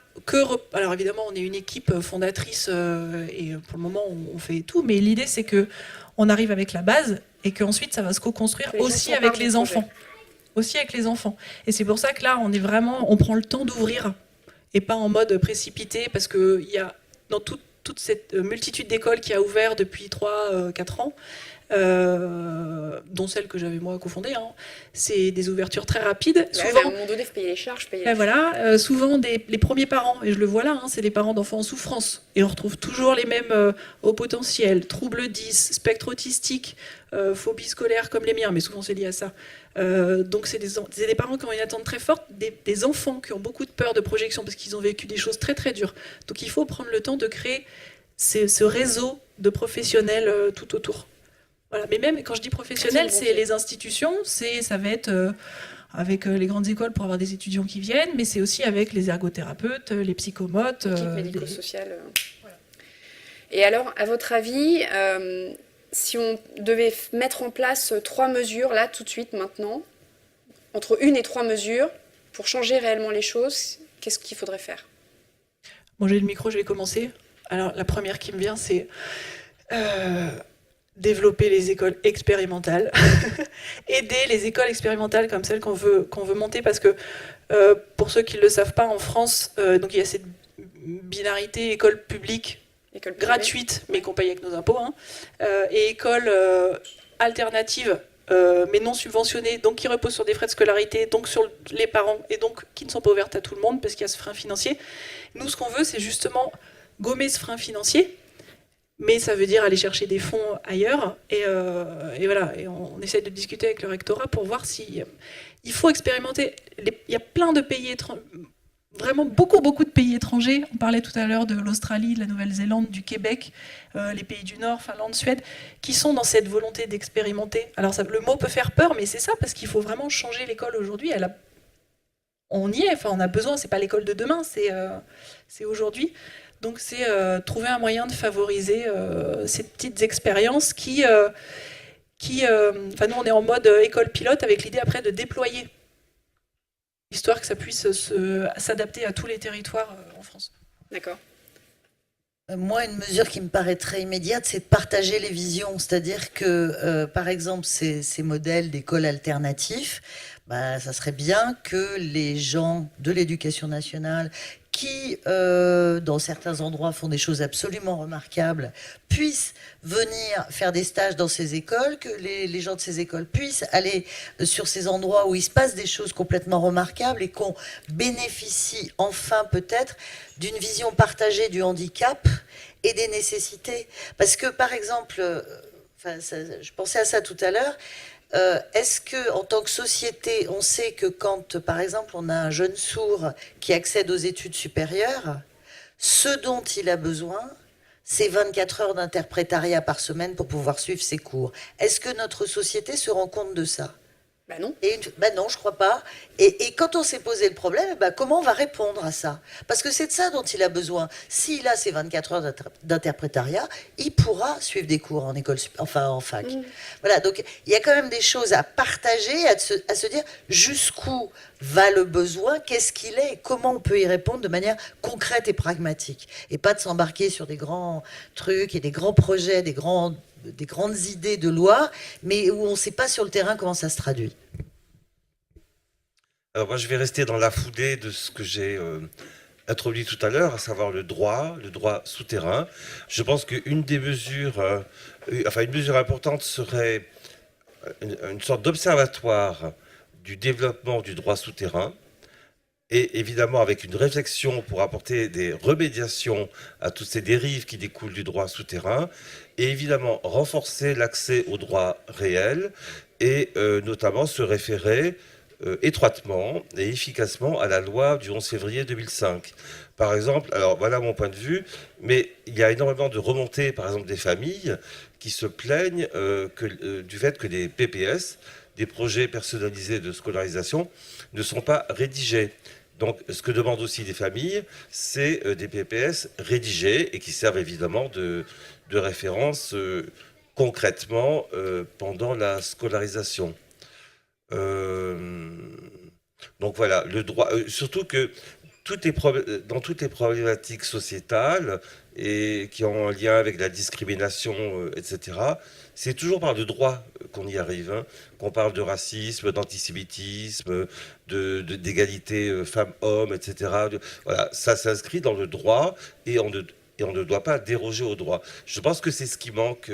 Speaker 5: alors évidemment, on est une équipe fondatrice et pour le moment, on fait tout, mais l'idée, c'est que on arrive avec la base et qu'ensuite, ça va se co-construire aussi avec les enfants. Aussi avec les enfants. Et c'est pour ça que là, on prend le temps d'ouvrir et pas en mode précipité, parce qu'il y a dans toute cette multitude d'écoles qui a ouvert depuis 3-4 ans, dont celle que j'avais moi cofondée, c'est des ouvertures très rapides.
Speaker 1: Souvent, à un moment donné, il faut payer les charges.
Speaker 5: Souvent, les premiers parents, et je le vois là, c'est des parents d'enfants en souffrance. Et on retrouve toujours les mêmes hauts potentiels, troubles 10, spectre autistique, phobie scolaire comme les miens, mais souvent c'est lié à ça. Donc c'est des parents qui ont une attente très forte, des enfants qui ont beaucoup de peur de projection parce qu'ils ont vécu des choses très très dures. Donc il faut prendre le temps de créer ce réseau de professionnels tout autour. Voilà. Mais même quand je dis professionnels, c'est les institutions, ça va être avec les grandes écoles pour avoir des étudiants qui viennent, mais c'est aussi avec les ergothérapeutes, les psychomotes.
Speaker 1: L'équipe médico-sociale. Voilà. Et alors, à votre avis, si on devait mettre en place 3 mesures, là, tout de suite, maintenant, entre 1 et 3 mesures, pour changer réellement les choses, qu'est-ce qu'il faudrait faire ?
Speaker 5: Bon, j'ai le micro, je vais commencer. Alors, la première qui me vient, c'est développer les écoles expérimentales, aider les écoles expérimentales comme celles qu'on veut monter, parce que pour ceux qui ne le savent pas, en France, donc il y a cette binarité école publique gratuite, mais qu'on paye avec nos impôts, et école alternative, mais non subventionnées, donc qui reposent sur des frais de scolarité, donc sur les parents, et donc qui ne sont pas ouvertes à tout le monde, parce qu'il y a ce frein financier. Nous, ce qu'on veut, c'est justement gommer ce frein financier, mais ça veut dire aller chercher des fonds ailleurs, et voilà, et on essaie de discuter avec le rectorat pour voir si il faut expérimenter. Il y a plein de pays étrangers, vraiment beaucoup de pays étrangers. On parlait tout à l'heure de l'Australie, de la Nouvelle-Zélande, du Québec, les pays du Nord, Finlande, Suède, qui sont dans cette volonté d'expérimenter. Alors le mot peut faire peur, mais c'est ça, parce qu'il faut vraiment changer l'école aujourd'hui. On y est, enfin on a besoin, c'est pas l'école de demain, c'est aujourd'hui. Donc c'est trouver un moyen de favoriser ces petites expériences qui nous on est en mode école pilote avec l'idée après de déployer, histoire que ça puisse s'adapter à tous les territoires en France.
Speaker 1: D'accord.
Speaker 4: Moi, une mesure qui me paraît très immédiate, c'est de partager les visions. C'est-à-dire que, par exemple, ces modèles d'écoles alternatives, ça serait bien que les gens de l'éducation nationale qui, dans certains endroits, font des choses absolument remarquables, puissent venir faire des stages dans ces écoles, que les gens de ces écoles puissent aller sur ces endroits où il se passe des choses complètement remarquables et qu'on bénéficie enfin peut-être d'une vision partagée du handicap et des nécessités. Parce que, par exemple, je pensais à ça tout à l'heure, est-ce que, en tant que société, on sait que quand, par exemple, on a un jeune sourd qui accède aux études supérieures, ce dont il a besoin, c'est 24 heures d'interprétariat par semaine pour pouvoir suivre ses cours. Est-ce que notre société se rend compte de ça?
Speaker 1: Bah non.
Speaker 4: Non, je crois pas. Et quand on s'est posé le problème, comment on va répondre à ça? Parce que c'est de ça dont il a besoin. S'il a ces 24 heures d'interprétariat, il pourra suivre des cours en école, en fac. Voilà, donc il y a quand même des choses à partager, à se dire jusqu'où va le besoin, qu'est-ce qu'il est, et comment on peut y répondre de manière concrète et pragmatique. Et pas de s'embarquer sur des grands trucs et des grands projets, des grandes idées de loi, mais où on ne sait pas sur le terrain comment ça se traduit.
Speaker 2: Alors moi, je vais rester dans la foulée de ce que j'ai introduit tout à l'heure, à savoir le droit souterrain. Je pense qu'une des mesures, une mesure importante serait une sorte d'observatoire du développement du droit souterrain, et évidemment avec une réflexion pour apporter des remédiations à toutes ces dérives qui découlent du droit souterrain, et évidemment renforcer l'accès au droit réel, et notamment se référer étroitement et efficacement à la loi du 11 février 2005. Par exemple, alors voilà mon point de vue, mais il y a énormément de remontées, par exemple des familles, qui se plaignent du fait que les PPS, des projets personnalisés de scolarisation, ne sont pas rédigés. Donc ce que demandent aussi les familles, c'est des PPS rédigés et qui servent évidemment de référence concrètement pendant la scolarisation. Donc voilà, le droit, surtout que dans toutes les problématiques sociétales et qui ont un lien avec la discrimination, etc., c'est toujours par le droit qu'on y arrive, hein, qu'on parle de racisme, d'antisémitisme, d'égalité femmes-hommes, etc. Voilà, ça s'inscrit dans le droit et on ne doit pas déroger au droit. Je pense que c'est ce qui manque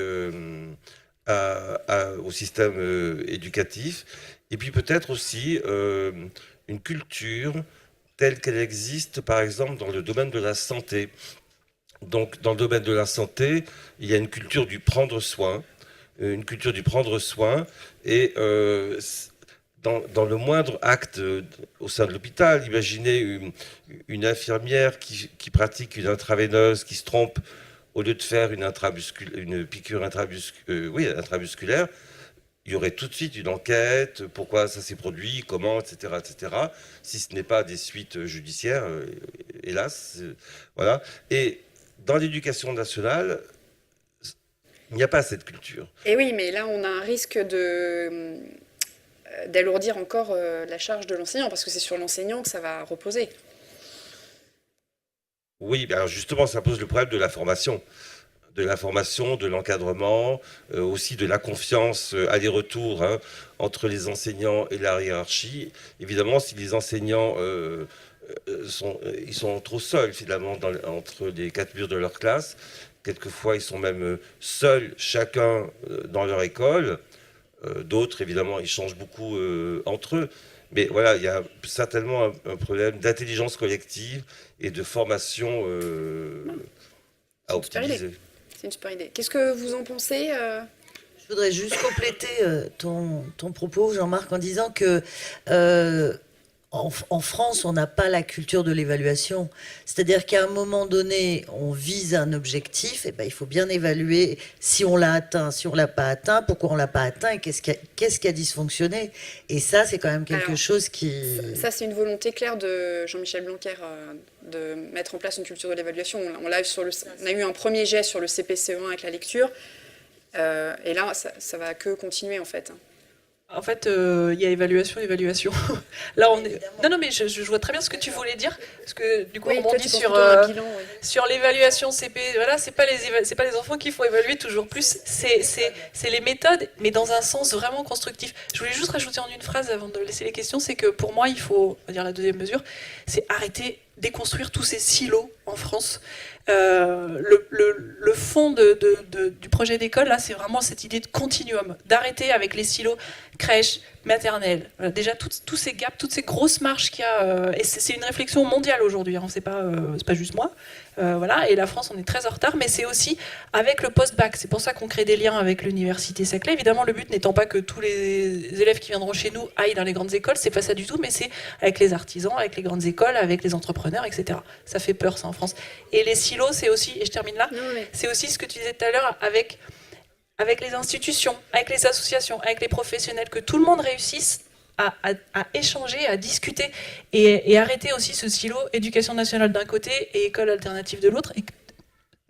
Speaker 2: au système éducatif. Et puis peut-être aussi une culture telle qu'elle existe, par exemple, dans le domaine de la santé. Donc, dans le domaine de la santé, il y a une culture du prendre soin, et dans le moindre acte au sein de l'hôpital, imaginez une infirmière qui pratique une intraveineuse, qui se trompe, au lieu de faire une piqûre intramusculaire, il y aurait tout de suite une enquête, pourquoi ça s'est produit, comment, etc., etc., si ce n'est pas des suites judiciaires, hélas. Voilà. Et dans l'éducation nationale, il n'y a pas cette culture.
Speaker 1: Et oui, mais là, on a un risque d'alourdir encore la charge de l'enseignant, parce que c'est sur l'enseignant que ça va reposer.
Speaker 2: Oui, alors justement, ça pose le problème de la formation, de l'encadrement, aussi de la confiance aller-retour entre les enseignants et la hiérarchie. Évidemment, si les enseignants ils sont trop seuls finalement entre les quatre murs de leur classe, quelquefois ils sont même seuls chacun dans leur école. D'autres, évidemment, ils changent beaucoup entre eux. Mais voilà, il y a certainement un problème d'intelligence collective et de formation à optimiser.
Speaker 1: C'est une super idée. Qu'est-ce que vous en pensez
Speaker 4: Je voudrais juste compléter ton propos, Jean-Marc, en disant que en France, on n'a pas la culture de l'évaluation. C'est-à-dire qu'à un moment donné, on vise un objectif, et il faut bien évaluer si on l'a atteint, si on l'a pas atteint, pourquoi on l'a pas atteint, et qu'est-ce qui a dysfonctionné. Et ça, c'est quand même quelque chose qui...
Speaker 1: Ça, c'est une volonté claire de Jean-Michel Blanquer de mettre en place une culture de l'évaluation. On a eu un premier jet sur le CPCE1 avec la lecture, et là, ça va que continuer en fait.
Speaker 5: En fait, il y a évaluation. Là, on est... Non, mais je vois très bien ce que tu voulais dire, parce que du coup, on rebondit sur l'évaluation CP. Voilà, c'est pas les enfants qu'il faut évaluer toujours plus, c'est les méthodes, mais dans un sens vraiment constructif. Je voulais juste rajouter en une phrase avant de laisser les questions, c'est que pour moi, il faut, on va dire la deuxième mesure, c'est arrêter, déconstruire tous ces silos en France. Le fond du projet d'école, là, c'est vraiment cette idée de continuum, d'arrêter avec les silos crèche, maternelle. Voilà, déjà, tous ces gaps, toutes ces grosses marches qu'il y a, et c'est une réflexion mondiale aujourd'hui, hein, c'est pas juste moi. Voilà, et la France, on est très en retard, mais c'est aussi avec le post-bac. C'est pour ça qu'on crée des liens avec l'université Saclay. Évidemment, le but n'étant pas que tous les élèves qui viendront chez nous aillent dans les grandes écoles, c'est pas ça du tout, mais c'est avec les artisans, avec les grandes écoles, avec les entrepreneurs, etc. Ça fait peur, ça, en France. Et les silos, c'est aussi, et je termine là, c'est aussi ce que tu disais tout à l'heure avec les institutions, avec les associations, avec les professionnels, que tout le monde réussisse à échanger, à discuter et arrêter aussi ce silo éducation nationale d'un côté et école alternative de l'autre.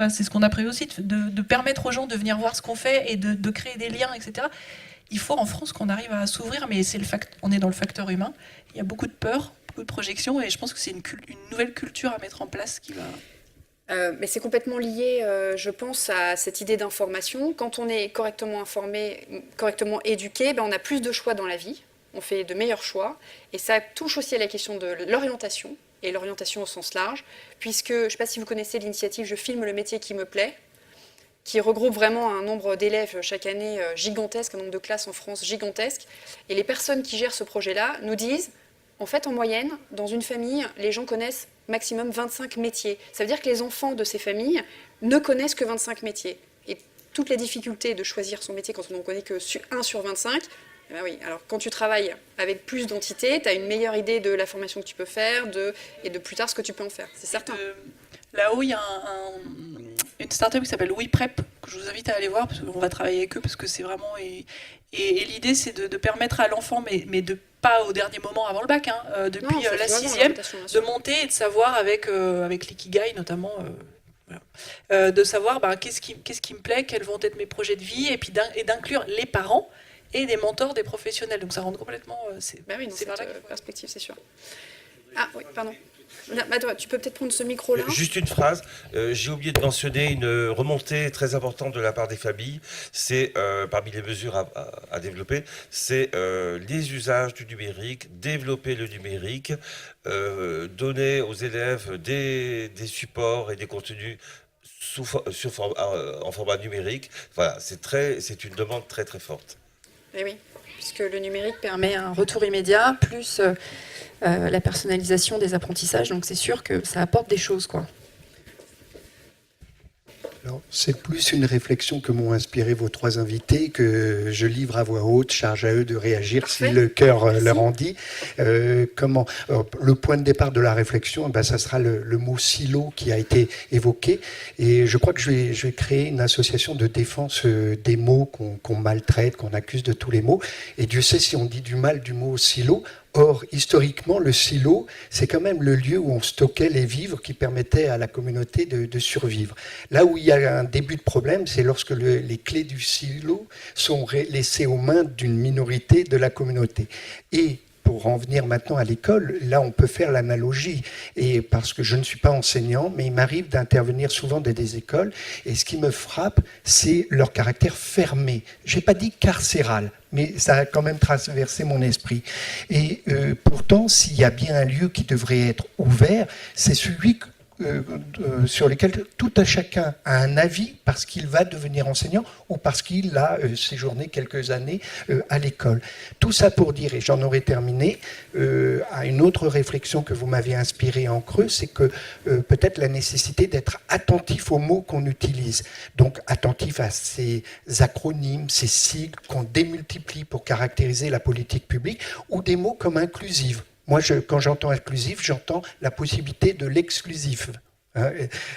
Speaker 5: C'est ce qu'on a prévu aussi, de permettre aux gens de venir voir ce qu'on fait et de créer des liens, etc. Il faut en France qu'on arrive à s'ouvrir, mais on est dans le facteur humain. Il y a beaucoup de peur, beaucoup de projections, et je pense que c'est une nouvelle culture à mettre en place qui va...
Speaker 1: Mais c'est complètement lié, je pense, à cette idée d'information. Quand on est correctement informé, correctement éduqué, on a plus de choix dans la vie. On fait de meilleurs choix, et ça touche aussi à la question de l'orientation, et l'orientation au sens large, puisque, je ne sais pas si vous connaissez l'initiative « Je filme le métier qui me plaît », qui regroupe vraiment un nombre d'élèves chaque année gigantesque, un nombre de classes en France gigantesque, et les personnes qui gèrent ce projet-là nous disent, en fait, en moyenne, dans une famille, les gens connaissent maximum 25 métiers. Ça veut dire que les enfants de ces familles ne connaissent que 25 métiers. Et toutes les difficultés de choisir son métier quand on n'en connaît que 1 sur 25, eh ben oui, alors quand tu travailles avec plus d'entités, tu as une meilleure idée de la formation que tu peux faire et de plus tard ce que tu peux en faire, c'est certain.
Speaker 5: Là-haut, il y a une start-up qui s'appelle WePrep, que je vous invite à aller voir, parce qu'on va travailler avec eux, parce que c'est vraiment... Et l'idée, c'est de permettre à l'enfant, mais pas au dernier moment avant le bac, depuis la 6e, de monter et de savoir avec l'Ikigai notamment... Voilà. De savoir qu'est-ce qui me plaît, quels vont être mes projets de vie, et puis d'inclure les parents et des mentors, des professionnels. Donc ça rentre complètement... c'est
Speaker 1: cette perspective, c'est sûr. Ah oui, pardon. Attends, tu peux peut-être prendre ce micro-là.
Speaker 2: Juste une phrase. J'ai oublié de mentionner une remontée très importante de la part des familles. C'est, parmi les mesures à développer, c'est les usages du numérique, développer le numérique, donner aux élèves des supports et des contenus en format numérique. Voilà, c'est une demande très très forte.
Speaker 1: Eh oui, puisque le numérique permet un retour immédiat, plus la personnalisation des apprentissages, donc c'est sûr que ça apporte des choses, quoi.
Speaker 6: Alors, c'est plus une réflexion que m'ont inspiré vos trois invités, que je livre à voix haute, charge à eux de réagir. Parfait. Si le cœur leur en dit. Le point de départ de la réflexion, ça sera le mot silo qui a été évoqué. Et je crois que je vais créer une association de défense des mots qu'on maltraite, qu'on accuse de tous les mots. Et Dieu sait si on dit du mal du mot silo. Or, historiquement, le silo, c'est quand même le lieu où on stockait les vivres qui permettaient à la communauté de survivre. Là où il y a un début de problème, c'est lorsque les clés du silo sont laissées aux mains d'une minorité de la communauté. Et pour en venir maintenant à l'école, là on peut faire l'analogie, et parce que je ne suis pas enseignant, mais il m'arrive d'intervenir souvent dans des écoles, et ce qui me frappe, c'est leur caractère fermé. Je n'ai pas dit carcéral, mais ça a quand même traversé mon esprit. Et pourtant, s'il y a bien un lieu qui devrait être ouvert, c'est celui sur lequel tout à chacun a un avis parce qu'il va devenir enseignant ou parce qu'il a séjourné quelques années à l'école. Tout ça pour dire, et j'en aurais terminé, à une autre réflexion que vous m'avez inspirée en creux, c'est que peut-être la nécessité d'être attentif aux mots qu'on utilise. Donc attentif à ces acronymes, ces sigles qu'on démultiplie pour caractériser la politique publique, ou des mots comme inclusive. Moi, quand j'entends inclusif, j'entends la possibilité de l'exclusif,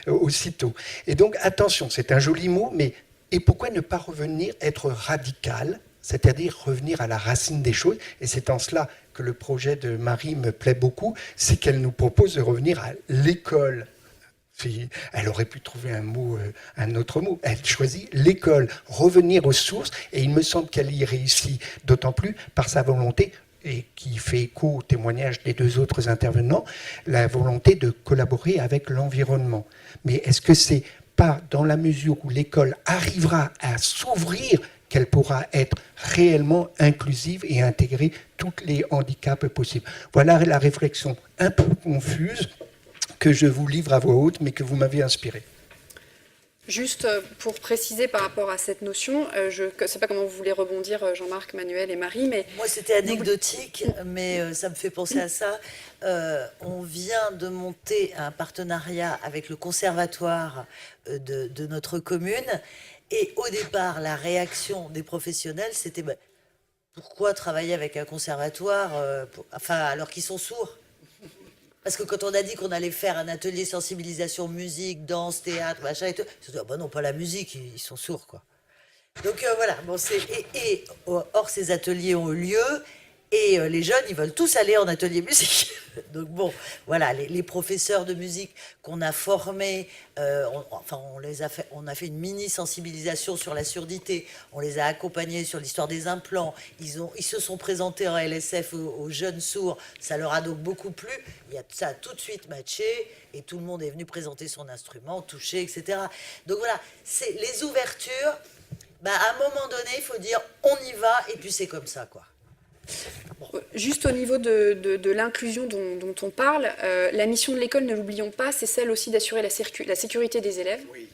Speaker 6: aussitôt. Et donc, attention, c'est un joli mot, mais et pourquoi ne pas revenir être radical, c'est-à-dire revenir à la racine des choses? Et c'est en cela que le projet de Marie me plaît beaucoup, c'est qu'elle nous propose de revenir à l'école. Elle aurait pu trouver un autre mot. Elle choisit l'école, revenir aux sources, et il me semble qu'elle y réussit, d'autant plus par sa volonté, et qui fait écho au témoignage des deux autres intervenants, la volonté de collaborer avec l'environnement. Mais est-ce que c'est pas dans la mesure où l'école arrivera à s'ouvrir qu'elle pourra être réellement inclusive et intégrer tous les handicaps possibles? Voilà la réflexion un peu confuse que je vous livre à voix haute, mais que vous m'avez inspirée.
Speaker 1: Juste pour préciser par rapport à cette notion, je ne sais pas comment vous voulez rebondir, Jean-Marc, Manuel et Marie, mais
Speaker 4: Moi, c'était anecdotique, mais ça me fait penser à ça. On vient de monter un partenariat avec le conservatoire de notre commune. Et au départ, la réaction des professionnels, c'était bah, pourquoi travailler avec un conservatoire alors qu'ils sont sourds? Parce que quand on a dit qu'on allait faire un atelier sensibilisation, musique, danse, théâtre, machin et tout, ils se sont dit, ah bah non, pas la musique, ils sont sourds, quoi. Donc voilà, bon, or ces ateliers ont eu lieu et les jeunes, ils veulent tous aller en atelier musique. Donc bon, voilà, les professeurs de musique qu'on a formés, on a fait une mini sensibilisation sur la surdité, on les a accompagnés sur l'histoire des implants, ils se sont présentés en LSF aux jeunes sourds, ça leur a donc beaucoup plu, ça a tout de suite matché et tout le monde est venu présenter son instrument, toucher, etc. Donc voilà, c'est les ouvertures. Bah, à un moment donné, il faut dire on y va et puis c'est comme ça, quoi.
Speaker 1: Bon. Juste au niveau de l'inclusion dont on parle, la mission de l'école, ne l'oublions pas, c'est celle aussi d'assurer la sécurité des élèves. Oui.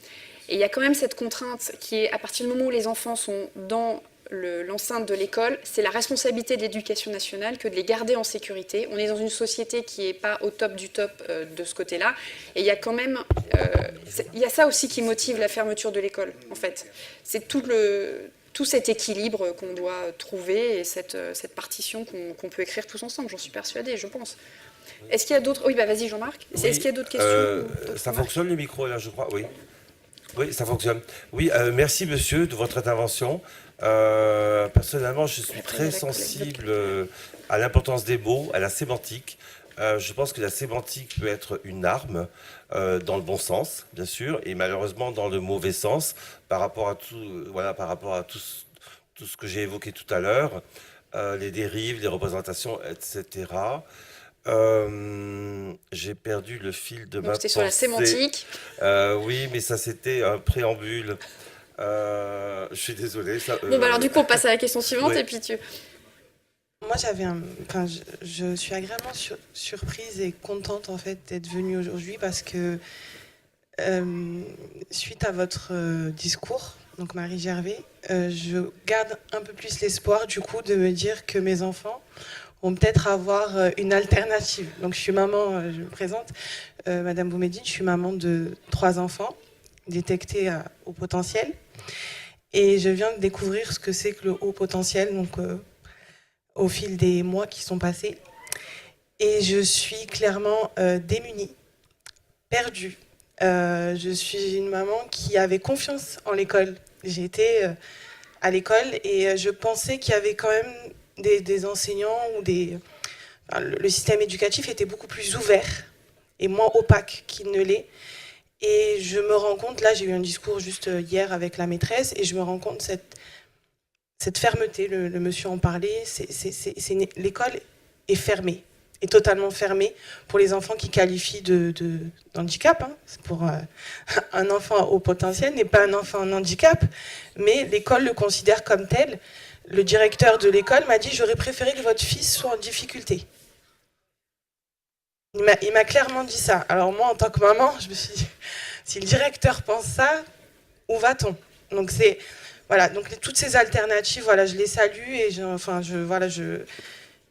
Speaker 1: Et il y a quand même cette contrainte qui est, à partir du moment où les enfants sont dans l'enceinte de l'école, c'est la responsabilité de l'éducation nationale que de les garder en sécurité. On est dans une société qui n'est pas au top du top de ce côté-là. Et il y a quand même... il y a ça aussi qui motive la fermeture de l'école, en fait. C'est tout cet équilibre qu'on doit trouver et cette partition qu'on peut écrire tous ensemble, j'en suis persuadée, je pense. Est-ce qu'il y a d'autres... Oui, bah vas-y Jean-Marc.
Speaker 2: Oui,
Speaker 1: est-ce qu'il y a d'autres questions
Speaker 2: ça fonctionne le micro là, je crois, oui. Oui, ça fonctionne. Oui, merci monsieur de votre intervention. Personnellement, je suis très sensible à l'importance des mots, à la sémantique. Je pense que la sémantique peut être une arme dans le bon sens, bien sûr, et malheureusement dans le mauvais sens par rapport à tout ce que j'ai évoqué tout à l'heure, les dérives, les représentations, etc. J'ai perdu le fil de ma pensée.
Speaker 1: C'était sur la sémantique.
Speaker 2: Oui, mais ça c'était un préambule. Je suis désolé.
Speaker 1: Bon, bah alors du coup, on passe à la question suivante et puis tu...
Speaker 7: Moi, je suis agréablement surprise et contente en fait d'être venue aujourd'hui parce que suite à votre discours, donc Marie Gervais, je garde un peu plus l'espoir du coup de me dire que mes enfants vont peut-être avoir une alternative. Donc je suis maman, je me présente, Madame Boumediene, je suis maman de 3 enfants détectés à haut potentiel et je viens de découvrir ce que c'est que le haut potentiel, donc au fil des mois qui sont passés. Et je suis clairement démunie, perdue. Je suis une maman qui avait confiance en l'école. J'ai été à l'école et je pensais qu'il y avait quand même des enseignants ou le système éducatif était beaucoup plus ouvert et moins opaque qu'il ne l'est. Et je me rends compte, là j'ai eu un discours juste hier avec la maîtresse et je me rends compte cette fermeté, le monsieur en parlait, l'école est fermée, est totalement fermée pour les enfants qui qualifient d'handicap. Hein. Pour un enfant au potentiel n'est pas un enfant en handicap, mais l'école le considère comme tel. Le directeur de l'école m'a dit « J'aurais préféré que votre fils soit en difficulté ». Il m'a clairement dit ça. Alors moi, en tant que maman, je me suis dit « Si le directeur pense ça, où va-t-on » Donc c'est... Voilà, donc toutes ces alternatives, voilà, je les salue et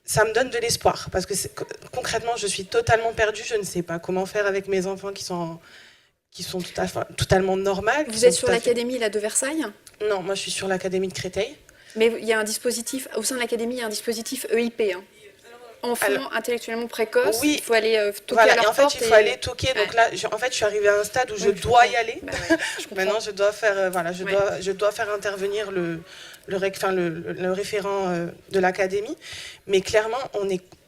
Speaker 7: ça me donne de l'espoir parce que concrètement, je suis totalement perdue. Je ne sais pas comment faire avec mes enfants qui sont totalement normales.
Speaker 1: Vous êtes sur l'académie là de Versailles ?
Speaker 7: Non, moi je suis sur l'académie de Créteil.
Speaker 1: Mais il y a un dispositif, au sein de l'académie, il y a un dispositif EIP. Hein. Enfants intellectuellement précoces,
Speaker 7: oui,
Speaker 1: il faut aller toquer à leur
Speaker 7: et en fait,
Speaker 1: porte.
Speaker 7: Il faut aller toquer. Donc là, je suis arrivée à un stade où je dois y aller.
Speaker 1: Bah ouais,
Speaker 7: maintenant, je dois faire, je dois faire intervenir le référent de l'académie. Mais clairement,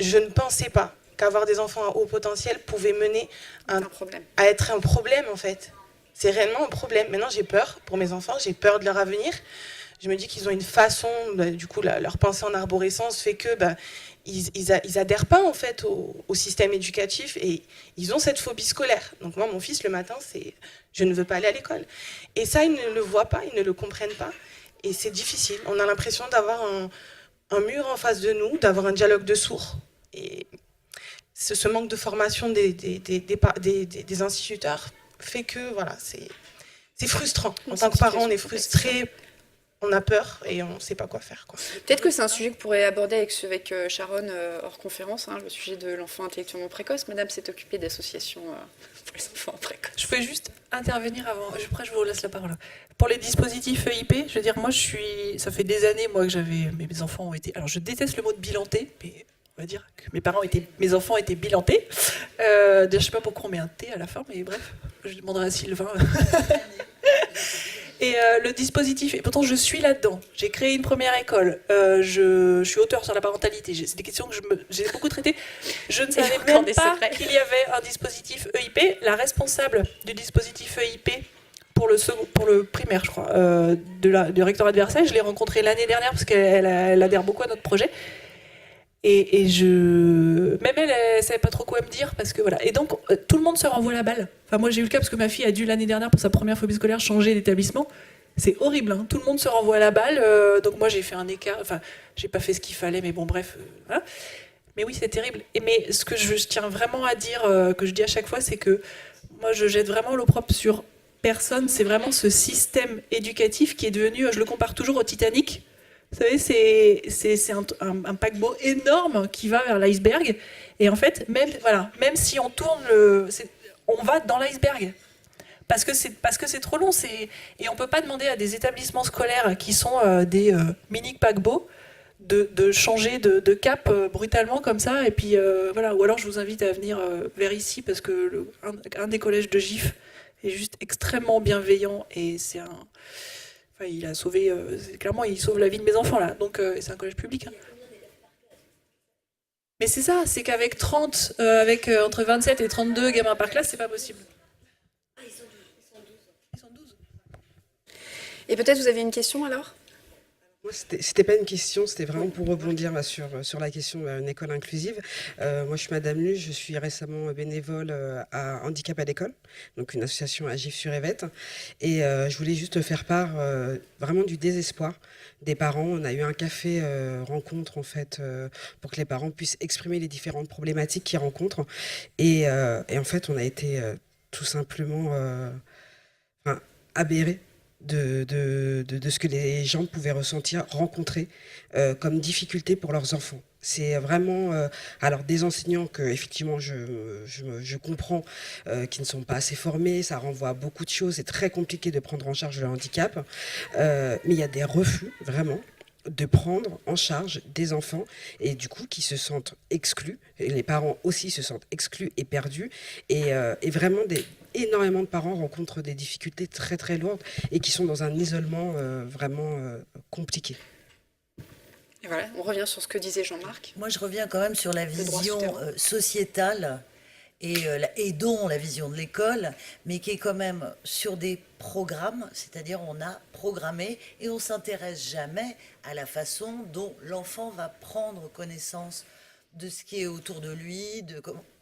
Speaker 7: je ne pensais pas qu'avoir des enfants à haut potentiel pouvait mener à être un problème, en fait. C'est réellement un problème. Maintenant, j'ai peur pour mes enfants, j'ai peur de leur avenir. Je me dis qu'ils ont une façon, du coup, leur pensée en arborescence fait que ils adhèrent pas en fait au système éducatif et ils ont cette phobie scolaire. Donc moi, mon fils, le matin, c'est je ne veux pas aller à l'école. Et ça, ils ne le voient pas, ils ne le comprennent pas. Et c'est difficile. On a l'impression d'avoir un mur en face de nous, d'avoir un dialogue de sourds. Et ce manque de formation des instituteurs fait que voilà, c'est frustrant. En
Speaker 1: C'est
Speaker 7: tant
Speaker 1: une
Speaker 7: que parent, on
Speaker 1: situation
Speaker 7: est frustré, on a peur et on ne sait pas quoi faire, quoi.
Speaker 1: Peut-être que c'est un sujet que vous pourrez aborder avec Sharon hors conférence, hein, le sujet de l'enfant intellectuellement précoce. Madame s'est occupée d'associations pour les enfants précoces.
Speaker 5: Je pouvais juste intervenir avant. Après, je vous laisse la parole. Pour les dispositifs EIP, je veux dire, moi, ça fait des années, moi, que mes enfants ont été. Alors, je déteste le mot de bilanté, mais on va dire que mes enfants étaient bilantés. Je ne sais pas pourquoi on met un T à la fin, mais bref, je demanderai à Sylvain. Et le dispositif, et pourtant je suis là-dedans. J'ai créé une première école. Je suis auteur sur la parentalité. C'est des questions que j'ai beaucoup traitées. Je ne savais
Speaker 1: encore
Speaker 5: même
Speaker 1: des
Speaker 5: pas
Speaker 1: secrets.
Speaker 5: qu'il y avait un dispositif EIP. La responsable du dispositif EIP pour le primaire, je crois, du rectorat de Versailles, je l'ai rencontrée l'année dernière parce qu'elle adhère beaucoup à notre projet. Et même elle savait pas trop quoi me dire parce que voilà. Et donc tout le monde se renvoie la balle. Enfin moi j'ai eu le cas parce que ma fille a dû l'année dernière pour sa première phobie scolaire changer d'établissement. C'est horrible, hein. Tout le monde se renvoie la balle. Donc moi j'ai fait un écart. Enfin j'ai pas fait ce qu'il fallait, mais bon bref. Voilà. Mais oui c'est terrible. Mais ce que je tiens vraiment à dire, que je dis à chaque fois, c'est que moi je jette vraiment l'opprobre sur personne. C'est vraiment ce système éducatif qui est devenu. Je le compare toujours au Titanic. Vous savez, c'est un paquebot énorme qui va vers l'iceberg. Et en fait, même si on tourne on va dans l'iceberg. Parce que c'est trop long. Et on ne peut pas demander à des établissements scolaires qui sont des mini paquebots de changer de cap brutalement comme ça. Et puis voilà. Ou alors je vous invite à venir vers ici parce que un des collèges de GIF est juste extrêmement bienveillant et c'est un. Enfin, il a sauvé, clairement, il sauve la vie de mes enfants, là. Donc, c'est un collège public. Hein. Mais c'est ça, c'est qu'avec 30, entre 27 et 32 gamins par classe, c'est pas possible. Ils sont 12.
Speaker 1: Et peut-être vous avez une question alors?
Speaker 8: Moi, c'était pas une question, c'était vraiment pour rebondir sur la question d'une école inclusive. Moi, je suis Madame Lu, je suis récemment bénévole à Handicap à l'école, donc une association à Gif-sur-Yvette. Et je voulais juste faire part vraiment du désespoir des parents. On a eu un café rencontre, en fait, pour que les parents puissent exprimer les différentes problématiques qu'ils rencontrent. Et en fait, on a été tout simplement aberrés de ce que les gens pouvaient ressentir, rencontrer comme difficulté pour leurs enfants. C'est vraiment alors des enseignants que effectivement je comprends qui ne sont pas assez formés, ça renvoie à beaucoup de choses, c'est très compliqué de prendre en charge le handicap, mais il y a des refus vraiment de prendre en charge des enfants et du coup qui se sentent exclus, et les parents aussi se sentent exclus et perdus et vraiment énormément de parents rencontrent des difficultés très très lourdes et qui sont dans un isolement vraiment compliqué.
Speaker 1: Et voilà, on revient sur ce que disait Jean-Marc.
Speaker 4: Moi, je reviens quand même sur la
Speaker 1: droit
Speaker 4: vision
Speaker 1: souterrain.
Speaker 4: sociétale et dont la vision de l'école, mais qui est quand même sur des programmes, c'est-à-dire on a programmé et on s'intéresse jamais à la façon dont l'enfant va prendre connaissance de ce qui est autour de lui,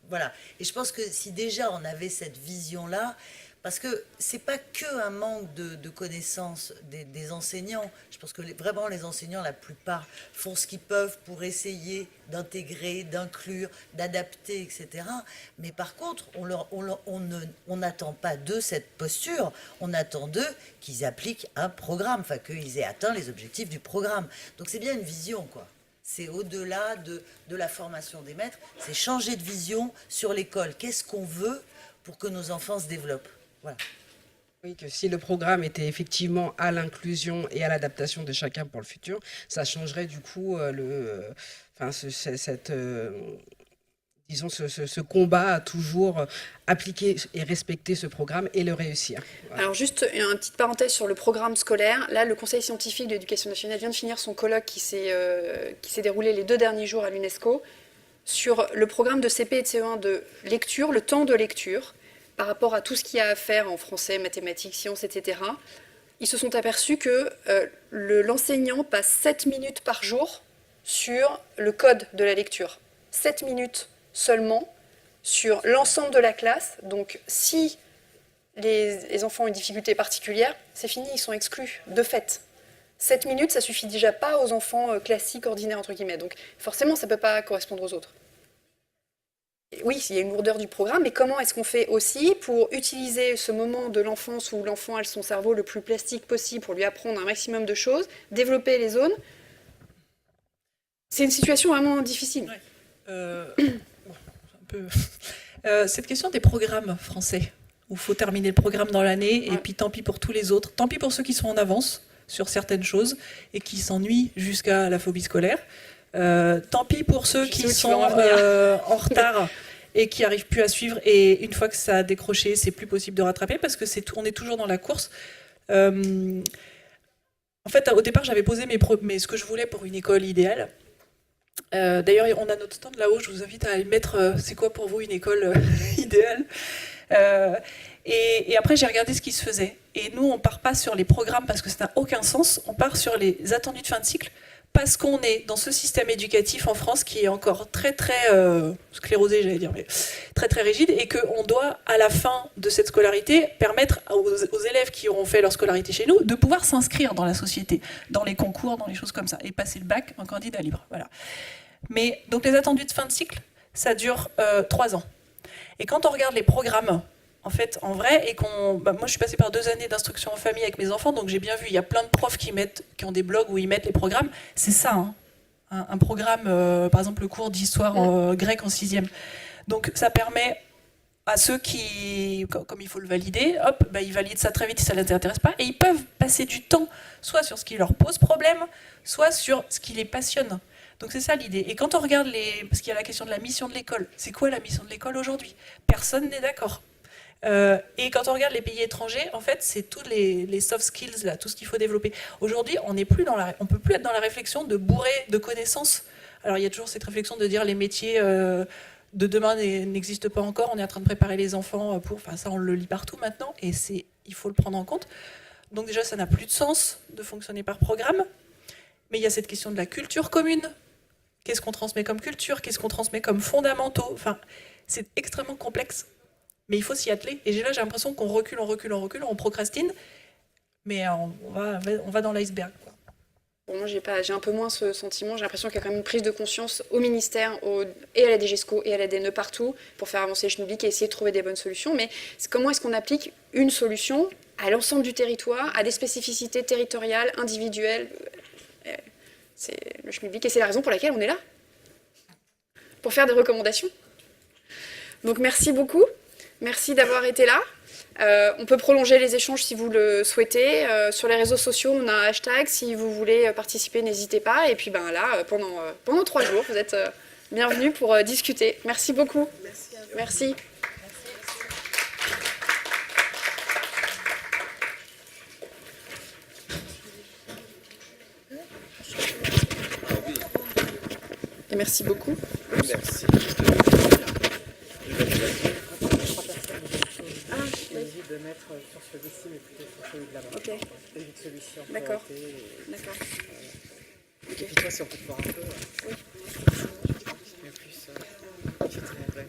Speaker 4: voilà. Et je pense que si déjà on avait cette vision-là, parce que c'est pas que un manque de connaissances des enseignants. Je pense que vraiment les enseignants, la plupart, font ce qu'ils peuvent pour essayer d'intégrer, d'inclure, d'adapter, etc. Mais par contre, on n'attend pas d'eux cette posture. On attend d'eux qu'ils appliquent un programme, enfin qu'ils aient atteint les objectifs du programme. Donc c'est bien une vision, quoi. C'est au-delà de la formation des maîtres, c'est changer de vision sur l'école. Qu'est-ce qu'on veut pour que nos enfants se développent? Voilà.
Speaker 8: Oui, que si le programme était effectivement à l'inclusion et à l'adaptation de chacun pour le futur, ça changerait du coup disons ce combat à toujours appliquer et respecter ce programme et le réussir. Voilà.
Speaker 1: Alors juste une petite parenthèse sur le programme scolaire. Là, le Conseil scientifique de l'éducation nationale vient de finir son colloque qui s'est déroulé les 2 derniers jours à l'UNESCO sur le programme de CP et de CE1 de lecture, le temps de lecture, par rapport à tout ce qu'il y a à faire en français, mathématiques, sciences, etc. Ils se sont aperçus que l'enseignant passe 7 minutes par jour sur le code de la lecture. 7 minutes seulement sur l'ensemble de la classe. Donc si les enfants ont une difficulté particulière, c'est fini, ils sont exclus, de fait. 7 minutes, ça suffit déjà pas aux enfants classiques, ordinaires, entre guillemets. Donc forcément, ça ne peut pas correspondre aux autres. oui, il y a une lourdeur du programme, mais comment est-ce qu'on fait aussi pour utiliser ce moment de l'enfance où l'enfant a son cerveau le plus plastique possible pour lui apprendre un maximum de choses, développer les zones. C'est une situation vraiment difficile.
Speaker 5: Cette question des programmes français, où il faut terminer le programme dans l'année, et puis tant pis pour tous les autres, tant pis pour ceux qui sont en avance sur certaines choses et qui s'ennuient jusqu'à la phobie scolaire, tant pis pour ceux qui sont en retard et qui n'arrivent plus à suivre, et une fois que ça a décroché, c'est plus possible de rattraper, parce que on est toujours dans la course. En fait, au départ, j'avais posé ce que je voulais pour une école idéale. D'ailleurs, on a notre stand là-haut, je vous invite à aller mettre c'est quoi pour vous une école idéale. Et après, j'ai regardé ce qui se faisait. Et nous, on part pas sur les programmes parce que ça n'a aucun sens, on part sur les attendus de fin de cycle, parce qu'on est dans ce système éducatif en France qui est encore très très sclérosé, j'allais dire, mais très très rigide, et qu'on doit, à la fin de cette scolarité, permettre aux élèves qui auront fait leur scolarité chez nous de pouvoir s'inscrire dans la société, dans les concours, dans les choses comme ça, et passer le bac en candidat libre. Voilà. Mais donc les attendus de fin de cycle, ça dure 3 ans. Et quand on regarde les programmes, en fait, en vrai, et moi je suis passée par 2 années d'instruction en famille avec mes enfants, donc j'ai bien vu, il y a plein de profs qui ont des blogs où ils mettent les programmes. C'est ça, hein, un programme, par exemple le cours d'histoire grecque en 6e. Donc ça permet à ceux qui, comme il faut le valider, hop, ils valident ça très vite si ça ne les intéresse pas, et ils peuvent passer du temps soit sur ce qui leur pose problème, soit sur ce qui les passionne. Donc c'est ça l'idée. Et quand on regarde parce qu'il y a la question de la mission de l'école, c'est quoi la mission de l'école aujourd'hui? Personne n'est d'accord. Et quand on regarde les pays étrangers, en fait, c'est tous les soft skills, là, tout ce qu'il faut développer. Aujourd'hui, on peut plus être dans la réflexion de bourrer de connaissances. Alors il y a toujours cette réflexion de dire les métiers de demain n'existent pas encore. On est en train de préparer les enfants pour. Enfin, ça, on le lit partout maintenant, et il faut le prendre en compte. Donc déjà, ça n'a plus de sens de fonctionner par programme. Mais il y a cette question de la culture commune. Qu'est-ce qu'on transmet comme culture? Qu'est-ce qu'on transmet comme fondamentaux? Enfin, c'est extrêmement complexe. Mais il faut s'y atteler. Et là, j'ai l'impression qu'on recule, on procrastine, mais on va dans l'iceberg.
Speaker 1: Bon, moi, j'ai un peu moins ce sentiment. J'ai l'impression qu'il y a quand même une prise de conscience au ministère, et à la DGESCO, et à la DNE partout, pour faire avancer le schmilblick et essayer de trouver des bonnes solutions. Mais comment est-ce qu'on applique une solution à l'ensemble du territoire, à des spécificités territoriales, individuelles? C'est le schmilblick, et c'est la raison pour laquelle on est là, pour faire des recommandations. Donc merci beaucoup. Merci d'avoir été là. On peut prolonger les échanges si vous le souhaitez. Sur les réseaux sociaux, on a un hashtag. Si vous voulez participer, n'hésitez pas. Et puis là, pendant 3 jours, vous êtes bienvenus pour discuter. Merci beaucoup.
Speaker 3: Merci à vous.
Speaker 1: Merci. Et merci beaucoup.
Speaker 2: Merci.
Speaker 3: De mettre sur celui-ci, mais plutôt sur celui de là-bas.
Speaker 1: Ok.
Speaker 3: Et une solution.
Speaker 1: D'accord. D'accord.
Speaker 3: Et puis toi, si on peut te voir un peu.
Speaker 1: Oui.
Speaker 3: Et en plus, je te montrerai.